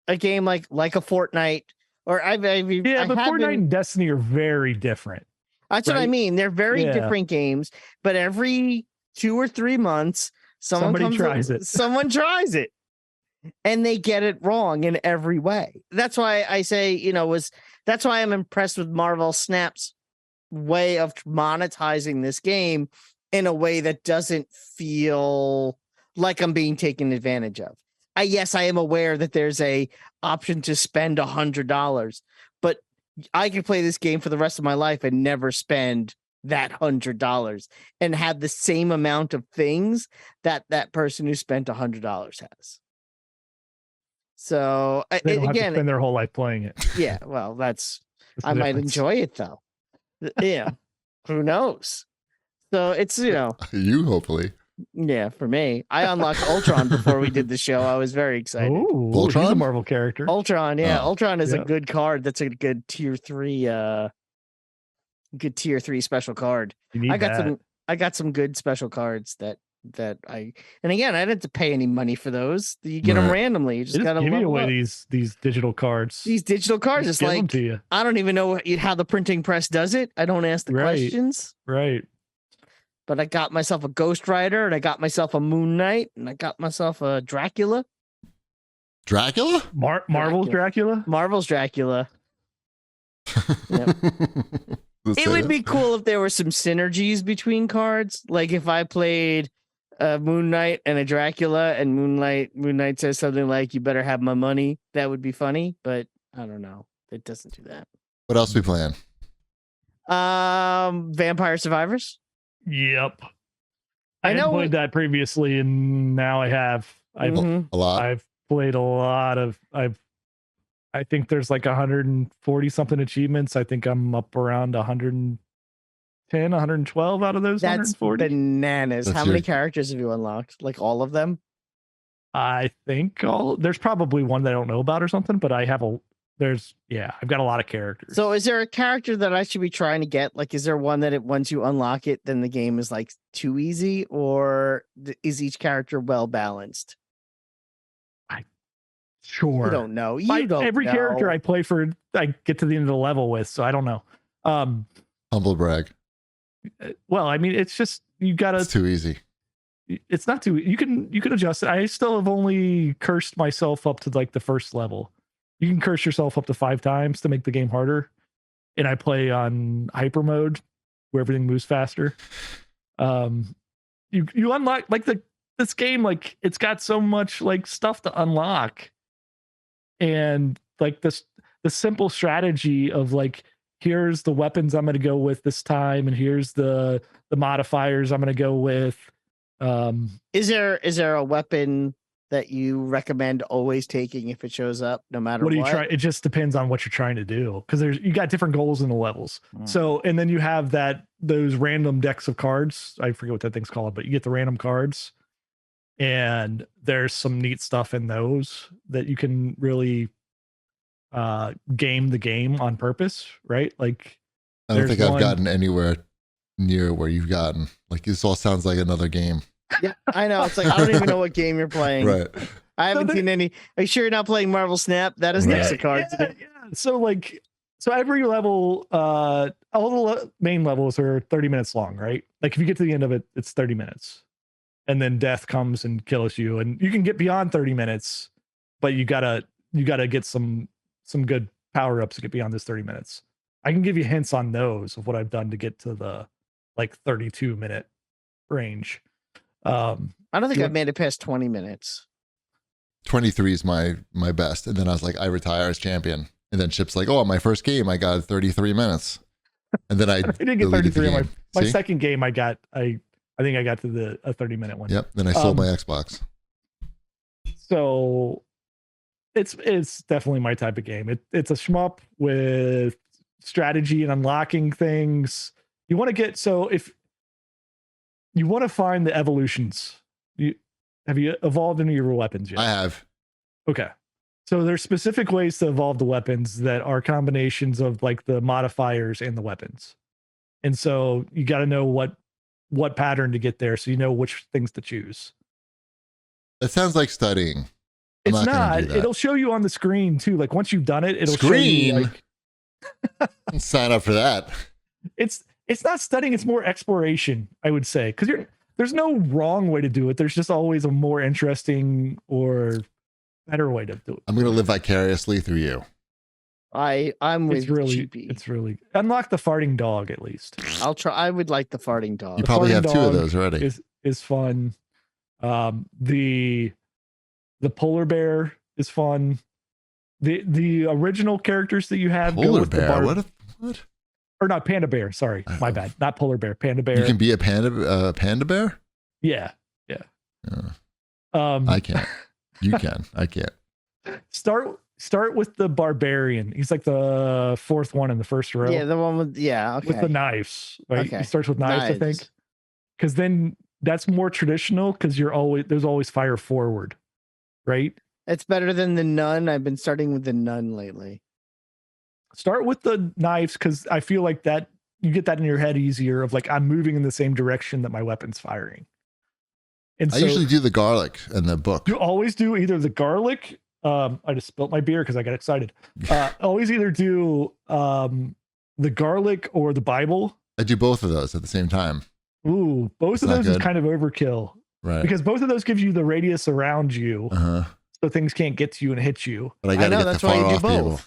Speaker 2: a game like a Fortnite, or
Speaker 3: but Fortnite and Destiny are very different.
Speaker 2: That's what I mean. They're very different games, but every 2 or 3 months, someone tries it. And they get it wrong in every way. That's why I say, that's why I'm impressed with Marvel Snap's way of monetizing this game in a way that doesn't feel like I'm being taken advantage of. Yes, I am aware that there's a option to spend $100, but I can play this game for the rest of my life and never spend that $100 and have the same amount of things that person who spent $100 has. So
Speaker 3: they don't have to spend their whole life playing it.
Speaker 2: Yeah, well, I might enjoy it though. Yeah, who knows? So it's
Speaker 1: you hopefully.
Speaker 2: Yeah, for me, I unlocked Ultron before we did the show. I was very excited.
Speaker 3: Ooh, Ultron, he's a Marvel character.
Speaker 2: Ultron, yeah, Ultron is a good card. That's a good tier 3. Good tier 3 special card. I got some good special cards that and again, I didn't have to pay any money for those. You get them randomly. You just gotta
Speaker 3: give away these digital cards.
Speaker 2: These digital cards, it's like to you. I don't even know how the printing press does it. I don't ask the questions.
Speaker 3: Right.
Speaker 2: But I got myself a Ghost Rider, and I got myself a Moon Knight, and I got myself a Dracula.
Speaker 1: Dracula?
Speaker 3: Marvel's Dracula?
Speaker 2: Marvel's Dracula. Yep. It would be cool if there were some synergies between cards. Like if I played a Moon Knight and a Dracula, and Moon Knight says something like, "You better have my money." That would be funny, but I don't know. It doesn't do that.
Speaker 1: What else we playing?
Speaker 2: Vampire Survivors.
Speaker 3: Yep. I know played that previously, and now I have.
Speaker 1: A lot.
Speaker 3: I've played a lot of. I think there's like 140 something achievements. I think I'm up around 110, 112 out of those.
Speaker 2: That's
Speaker 3: 140.
Speaker 2: Bananas. How many characters have you unlocked? Like all of them?
Speaker 3: I think there's probably one that I don't know about or something, but I've got a lot of characters.
Speaker 2: So is there a character that I should be trying to get? Like, is there one that once you unlock it, then the game is like too easy, or is each character well balanced?
Speaker 3: Sure.
Speaker 2: You don't know.
Speaker 3: Every character I play for, I get to the end of the level with, so I don't know.
Speaker 1: Humble brag.
Speaker 3: Well, I mean, it's just
Speaker 1: it's too easy.
Speaker 3: It's not too. You can adjust it. I still have only cursed myself up to like the first level. You can curse yourself up to 5 times to make the game harder, and I play on hyper mode where everything moves faster. You unlock like this game, like it's got so much like stuff to unlock. And like the simple strategy of like, here's the weapons I'm going to go with this time, and here's the modifiers I'm going to go with.
Speaker 2: Is there a weapon that you recommend always taking if it shows up, no matter what?
Speaker 3: What do you try? It just depends on what you're trying to do, because you got different goals in the levels. So, and then you have those random decks of cards. I forget what that thing's called, but you get the random cards. And there's some neat stuff in those that you can really game the game on purpose, right? Like,
Speaker 1: I don't think I've gotten anywhere near where you've gotten. Like, this all sounds like another game.
Speaker 2: Yeah, I know. It's like, I don't even know what game you're playing.
Speaker 1: Right.
Speaker 2: I haven't seen any. Are you sure you're not playing Marvel Snap? That is next to cards.
Speaker 3: Yeah. So every level, all the main levels are 30 minutes long, right? Like if you get to the end of it, it's 30 minutes. And then death comes and kills you, and you can get beyond 30 minutes, but you gotta get some good power ups to get beyond this 30 minutes. I can give you hints on those of what I've done to get to the like 32-minute range.
Speaker 2: I don't think I've made it past 20 minutes.
Speaker 1: 23 is my best, and then I was like, I retire as champion, and then Chip's like, oh, my first game I got 33 minutes, and then I
Speaker 3: didn't get 33 on my second game. I think I got to a 30-minute one.
Speaker 1: Yep. Then I sold my Xbox.
Speaker 3: So it's definitely my type of game. It's a shmup with strategy and unlocking things. You want to if you want to find the evolutions, have you evolved any of your weapons yet?
Speaker 1: I have.
Speaker 3: Okay. So there's specific ways to evolve the weapons that are combinations of like the modifiers and the weapons. And so you got to know what pattern to get there so you know which things to choose.
Speaker 1: That sounds like studying.
Speaker 3: It's
Speaker 1: gonna
Speaker 3: not.
Speaker 1: do that.
Speaker 3: It'll show you on the screen too. Like once you've done it, it'll
Speaker 1: Screen?
Speaker 3: show you like
Speaker 1: Sign up for that.
Speaker 3: it's not studying, it's more exploration, I would say. Because there's no wrong way to do it. There's just always a more interesting or better way to do it.
Speaker 1: I'm gonna live vicariously through you.
Speaker 2: I'm with
Speaker 3: It's really
Speaker 2: GP.
Speaker 3: it's really unlock the farting dog at least.
Speaker 2: I'll try. I would like the farting dog.
Speaker 1: You probably
Speaker 3: farting
Speaker 1: have 2 of
Speaker 3: dog
Speaker 1: those already.
Speaker 3: Is fun. The polar bear is fun. The original characters that you have
Speaker 1: Polar
Speaker 3: go with
Speaker 1: bear.
Speaker 3: the
Speaker 1: What?
Speaker 3: or not panda bear. Sorry, my bad. Not polar bear. Panda bear.
Speaker 1: You can be a panda bear?
Speaker 3: Yeah.
Speaker 1: I can't. You can. I can't.
Speaker 3: Start with the barbarian. He's like the 4th one in the first row.
Speaker 2: Yeah, the one with okay.
Speaker 3: With the knives. Right.
Speaker 2: Okay.
Speaker 3: He starts with knives, I think. Because then that's more traditional because there's always fire forward. Right.
Speaker 2: It's better than the nun. I've been starting with the nun lately.
Speaker 3: Start with the knives because I feel like that you get that in your head easier of like I'm moving in the same direction that my weapon's firing. And
Speaker 1: I usually do the garlic in the book.
Speaker 3: You always do either the garlic. I just spilt my beer because I got excited. Always either do the garlic or the Bible.
Speaker 1: I do both of those at the same time.
Speaker 3: Ooh, both of those is kind of overkill.
Speaker 1: Right.
Speaker 3: Because both of those gives you the radius around you. So things can't get to you and hit you.
Speaker 1: But I gotta get the far off people.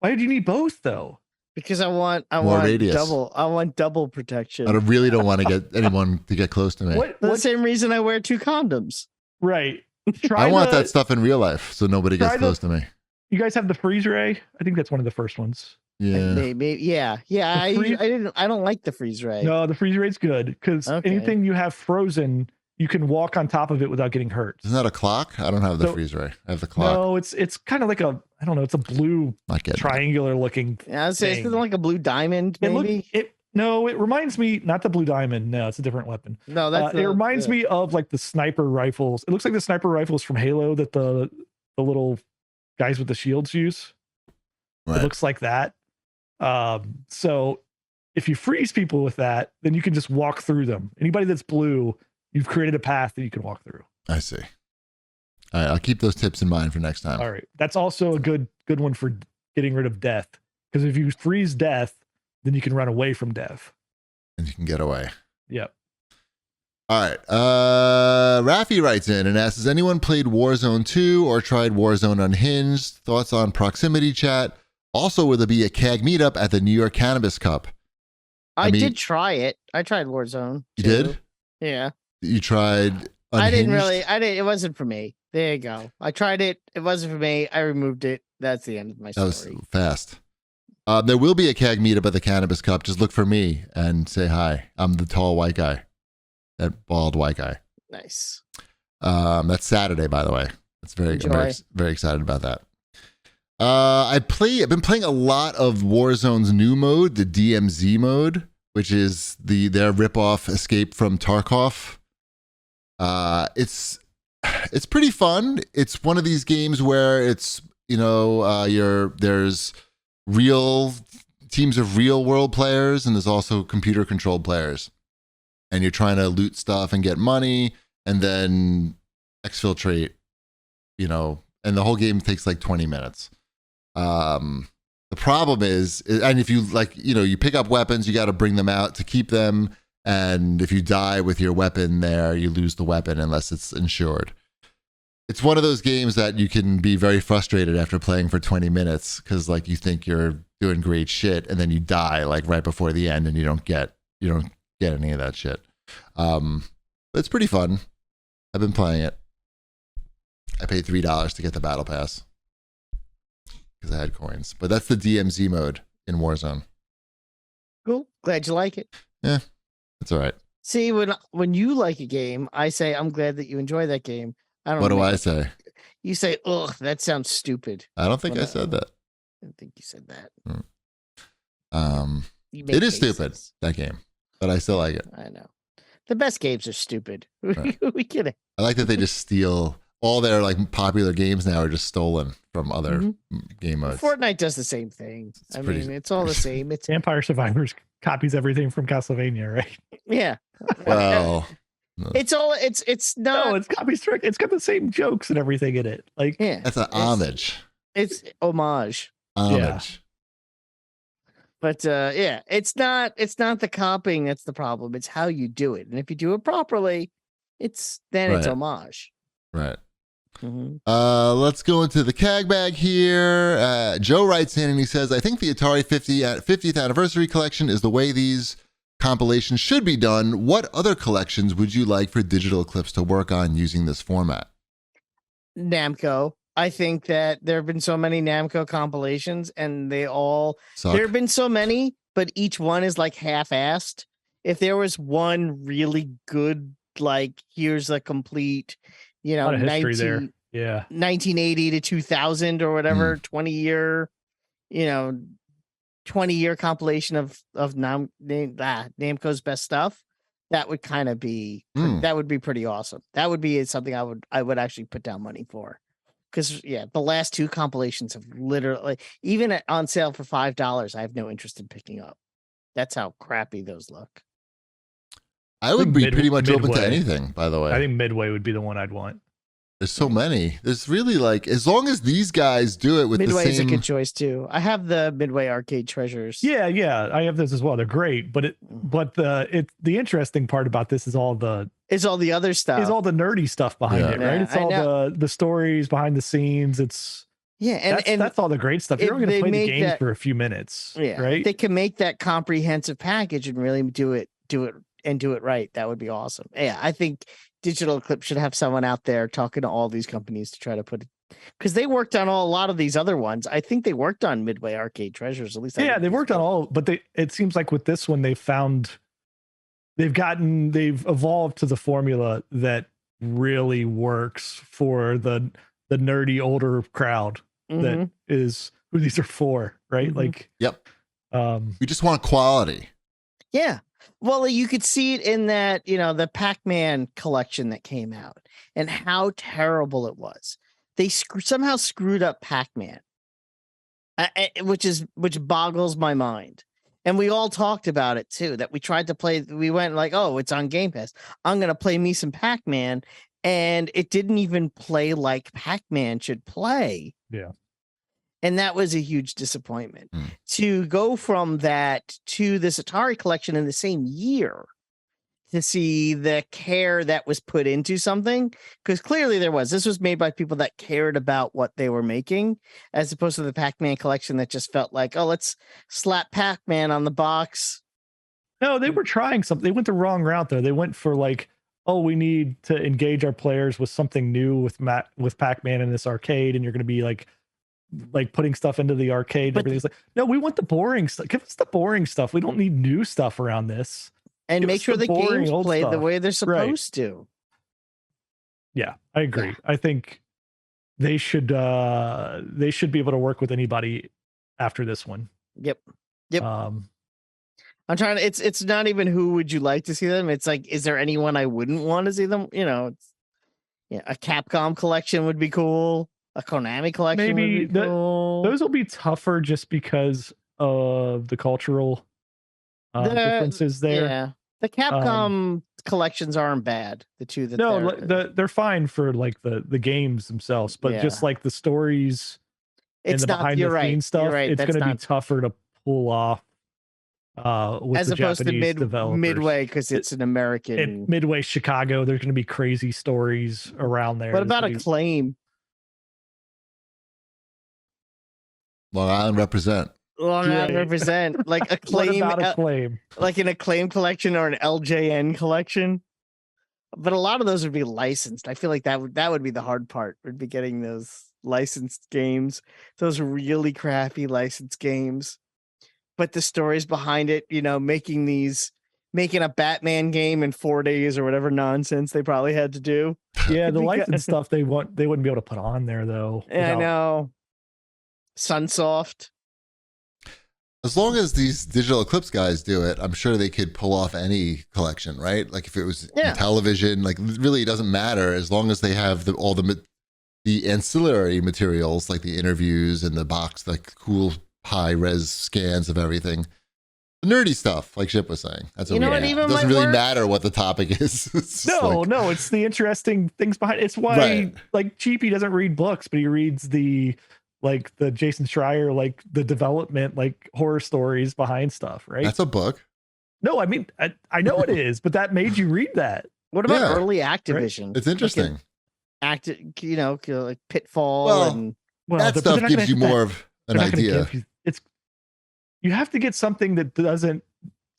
Speaker 3: Why did you need both though?
Speaker 2: Because I want
Speaker 1: radius.
Speaker 2: double. I want double protection.
Speaker 1: I really don't want to get anyone to get close to me.
Speaker 2: What? The same reason I wear 2 condoms.
Speaker 3: Right.
Speaker 1: I want that stuff in real life so nobody gets close to me.
Speaker 3: You guys have the freeze ray? I think that's one of the first ones.
Speaker 1: Yeah.
Speaker 2: Maybe. Yeah. I don't like the freeze ray.
Speaker 3: No, the freeze ray's good because anything you have frozen, you can walk on top of it without getting hurt.
Speaker 1: Isn't that a clock? I don't have the freeze ray. I have the clock.
Speaker 3: No, it's kind of like I don't know, it's a blue triangular looking.
Speaker 2: Yeah, I'd say it's like a blue diamond, maybe.
Speaker 3: It reminds me, not the blue diamond. No, it's a different weapon.
Speaker 2: No, that's
Speaker 3: it reminds me of like the sniper rifles. It looks like the sniper rifles from Halo that the little guys with the shields use. Right. It looks like that. So if you freeze people with that, then you can just walk through them. Anybody that's blue, you've created a path that you can walk through.
Speaker 1: I see. All right, I'll keep those tips in mind for next time.
Speaker 3: All right. That's also a good one for getting rid of death. Because if you freeze death, then you can run away from death.
Speaker 1: And you can get away.
Speaker 3: Yep.
Speaker 1: All right. Rafi writes in and asks, has anyone played Warzone 2 or tried Warzone Unhinged? Thoughts on proximity chat? Also, will there be a CAG meetup at the New York Cannabis Cup?
Speaker 2: I did try it. I tried Warzone.
Speaker 1: You did?
Speaker 2: Yeah.
Speaker 1: You tried Unhinged?
Speaker 2: It wasn't for me. There you go. I tried it. It wasn't for me. I removed it. That's the end of my story.
Speaker 1: That was fast. There will be a CAG meetup at the Cannabis Cup. Just look for me and say hi. I'm the tall white guy. That bald white guy.
Speaker 2: Nice.
Speaker 1: That's Saturday, by the way. I'm very excited about that. I've been playing a lot of Warzone's new mode, the DMZ mode, which is their ripoff Escape from Tarkov. It's pretty fun. It's one of these games where it's there's real teams of real world players and there's also computer controlled players, and you're trying to loot stuff and get money and then exfiltrate, and the whole game takes like 20 minutes. The problem is, and if you you pick up weapons, you got to bring them out to keep them. And if you die with your weapon there, you lose the weapon unless it's insured. It's one of those games that you can be very frustrated after playing for 20 minutes because you think you're doing great shit and then you die right before the end and you don't get any of that shit. But it's pretty fun. I've been playing it. I paid $3 to get the battle pass because I had coins. But that's the DMZ mode in Warzone.
Speaker 2: Cool. Glad you like it.
Speaker 1: Yeah, that's all right.
Speaker 2: See, when you like a game, I say I'm glad that you enjoy that game.
Speaker 1: What do I say?
Speaker 2: You say, "Ugh, that sounds stupid."
Speaker 1: I don't think I said that.
Speaker 2: I don't think you said that.
Speaker 1: It is stupid, that game, but I still like it.
Speaker 2: I know. The best games are stupid.
Speaker 1: Right.
Speaker 2: We kidding.
Speaker 1: I like that they just steal all their like popular games now are just stolen from other game modes.
Speaker 2: Fortnite does the same thing. I mean, it's all the same. It's
Speaker 3: Vampire Survivors copies everything from Castlevania, right?
Speaker 2: yeah.
Speaker 1: Well,
Speaker 2: It's all it's not.
Speaker 3: No, it's copies. It's got the same jokes and everything in it. Like,
Speaker 2: Yeah,
Speaker 1: that's an homage.
Speaker 2: It's homage.
Speaker 1: Homage.
Speaker 2: But yeah, it's not the copying that's the problem. It's how you do it, and if you do it properly, it's homage.
Speaker 1: Right.
Speaker 2: Mm-hmm.
Speaker 1: Let's go into the CAG bag here. Joe writes in and he says, I think the Atari 50th anniversary collection is the way these compilations should be done. What other collections would you like for Digital Eclipse to work on using this format?
Speaker 2: Namco. I think that there have been so many Namco compilations and they all
Speaker 1: Suck.
Speaker 2: there have been so many, but each one is like half-assed. If there was one really good, like here's a complete, you know, 1980 to 2000 or whatever, 20-year, you know, 20-year compilation of Namco's best stuff, that would kind of be that would be pretty awesome. That would be something I would actually put down money for. Because the last two compilations have literally, even on sale for $5, I have no interest in picking up. That's how crappy those look.
Speaker 1: I would be pretty much open to anything, by the way.
Speaker 3: I think Midway would be the one I'd want.
Speaker 1: There's so many. There's really like, as long as these guys do it with
Speaker 2: Midway
Speaker 1: the same...
Speaker 2: is a good choice too. I have the Midway arcade treasures.
Speaker 3: Yeah, I have this as well. They're great, but the interesting part about this is all the
Speaker 2: other stuff.
Speaker 3: Is all the nerdy stuff behind it, right? It's all the stories behind the scenes. It's and that's all the great stuff. You're only going to play the games for a few minutes, right?
Speaker 2: They can make that comprehensive package and really do it right. That would be awesome. Yeah, I think Digital Eclipse should have someone out there talking to all these companies to try to put it, because they worked on a lot of these other ones. I think they worked on Midway Arcade Treasures, at least.
Speaker 3: Yeah, they worked on all, but it seems like with this one they've evolved to the formula that really works for the nerdy older crowd that is who these are for, right? Like,
Speaker 1: yep. We just want quality.
Speaker 2: Yeah. Well, you could see it in that, the Pac-Man collection that came out and how terrible it was. They somehow screwed up Pac-Man, which boggles my mind. And we all talked about it too, that we tried to play. We went like, oh, it's on Game Pass. I'm going to play me some Pac-Man. And it didn't even play like Pac-Man should play.
Speaker 3: Yeah.
Speaker 2: And that was a huge disappointment. To go from that to this Atari collection in the same year, to see the care that was put into something, because clearly this was made by people that cared about what they were making, as opposed to the Pac-Man collection that just felt like, oh, let's slap Pac-Man on the box.
Speaker 3: No, they were trying something. They went the wrong route though. They went for like, oh, we need to engage our players with something new with Pac-Man in this arcade, and you're going to be like putting stuff into the arcade. Everything's like, no, we want the boring stuff. Give us the boring stuff. We don't need new stuff around this.
Speaker 2: And make sure the games play the way they're supposed to.
Speaker 3: Yeah, I agree. Yeah. I think they should be able to work with anybody after this one.
Speaker 2: Yep. I'm trying to, it's not even who would you like to see them. It's like, is there anyone I wouldn't want to see them? A Capcom collection would be cool. A Konami collection
Speaker 3: maybe
Speaker 2: would be cool.
Speaker 3: Those will be tougher just because of the cultural differences there.
Speaker 2: Yeah, the Capcom collections aren't bad. The two that
Speaker 3: they're fine for like the games themselves, but just like the stories and the behind the scenes stuff, it's going to be tougher to pull off. With
Speaker 2: as opposed to Midway, because it's an American.
Speaker 3: Midway Chicago, there's going to be crazy stories around there.
Speaker 2: What about Acclaim?
Speaker 1: Long Island represent.
Speaker 2: Like Acclaim, like an Acclaim collection or an LJN collection. But a lot of those would be licensed. I feel like that would be the hard part. Would be getting those licensed games, those really crappy licensed games. But the stories behind it, making a Batman game in 4 days or whatever nonsense they probably had to do.
Speaker 3: Yeah, the licensed stuff they wouldn't be able to put on there though.
Speaker 2: Yeah, I know. Sunsoft.
Speaker 1: As long as these Digital Eclipse guys do it, I'm sure they could pull off any collection, right? Like if it was in television, like really it doesn't matter as long as they have all the ancillary materials, like the interviews and the box, like cool high res scans of everything. The nerdy stuff, like Chip was saying. That's what it doesn't really matter what the topic is. It's
Speaker 3: the interesting things behind it. It's why like Cheapy doesn't read books, but he reads the Jason Schreier, like the development, like horror stories behind stuff, right?
Speaker 1: That's a book.
Speaker 3: No, I mean, I know it is, but that made you read that.
Speaker 2: What about early Activision?
Speaker 1: Right? It's interesting.
Speaker 2: Like Pitfall
Speaker 1: that stuff gives you more of an idea.
Speaker 3: You have to get something that doesn't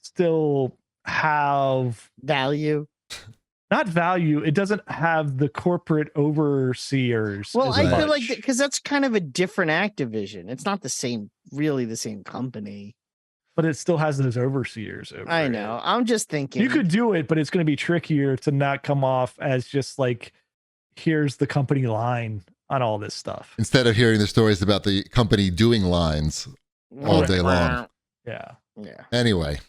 Speaker 3: still have
Speaker 2: value.
Speaker 3: Not value. It doesn't have the corporate overseers.
Speaker 2: Well, I feel like because that's kind of a different Activision. It's not really the same company.
Speaker 3: But it still has those overseers.
Speaker 2: I know. I'm just thinking
Speaker 3: you could do it, but it's going to be trickier to not come off as just like, here's the company line on all this stuff.
Speaker 1: Instead of hearing the stories about the company doing lines all day long.
Speaker 3: Yeah.
Speaker 1: Anyway.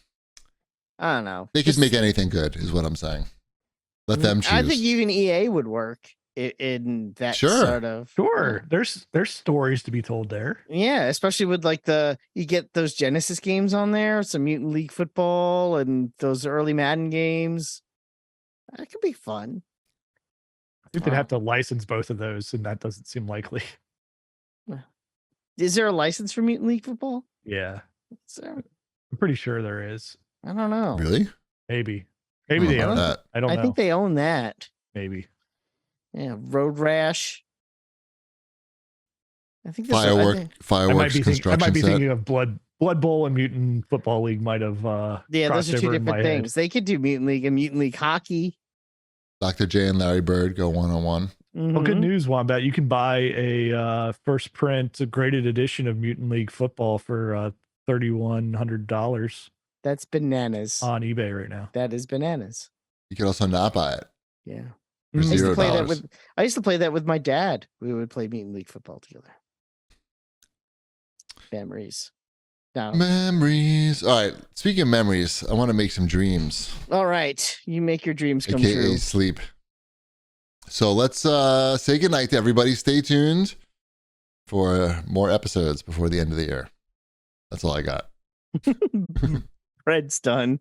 Speaker 2: I don't know.
Speaker 1: They could make anything good, is what I'm saying. Let them choose.
Speaker 2: I think even EA would work in that sort of.
Speaker 3: Sure. There's stories to be told there.
Speaker 2: Yeah, especially with like you get those Genesis games on there, some Mutant League Football and those early Madden games. That could be fun.
Speaker 3: I think they'd have to license both of those, and that doesn't seem likely.
Speaker 2: Is there a license for Mutant League Football?
Speaker 3: Yeah. I'm pretty sure there is.
Speaker 2: I don't know.
Speaker 1: Really?
Speaker 3: Maybe they own that. I don't know.
Speaker 2: I think they own that.
Speaker 3: Maybe.
Speaker 2: Yeah, Road Rash. I think
Speaker 1: fireworks construction
Speaker 3: I might be
Speaker 1: set.
Speaker 3: thinking of Blood Bowl and Mutant Football League might have
Speaker 2: those are two different things. They could do Mutant League and Mutant League Hockey. Dr.
Speaker 1: J and Larry Bird go one-on-one.
Speaker 3: Mm-hmm. Well, good news, Wombat. You can buy a first print, a graded edition of Mutant League Football for $3,100.
Speaker 2: That's bananas
Speaker 3: on eBay right now.
Speaker 2: That is bananas.
Speaker 1: You could also not buy it.
Speaker 2: Yeah.
Speaker 1: For $0.
Speaker 2: I used to play that with my dad. We would play Mutant League Football together. Memories.
Speaker 1: Memories. All right. Speaking of memories, I want to make some dreams.
Speaker 2: All right. You make your dreams come true.
Speaker 1: Sleep. So let's say goodnight to everybody. Stay tuned for more episodes before the end of the year. That's all I got.
Speaker 2: Fred's done.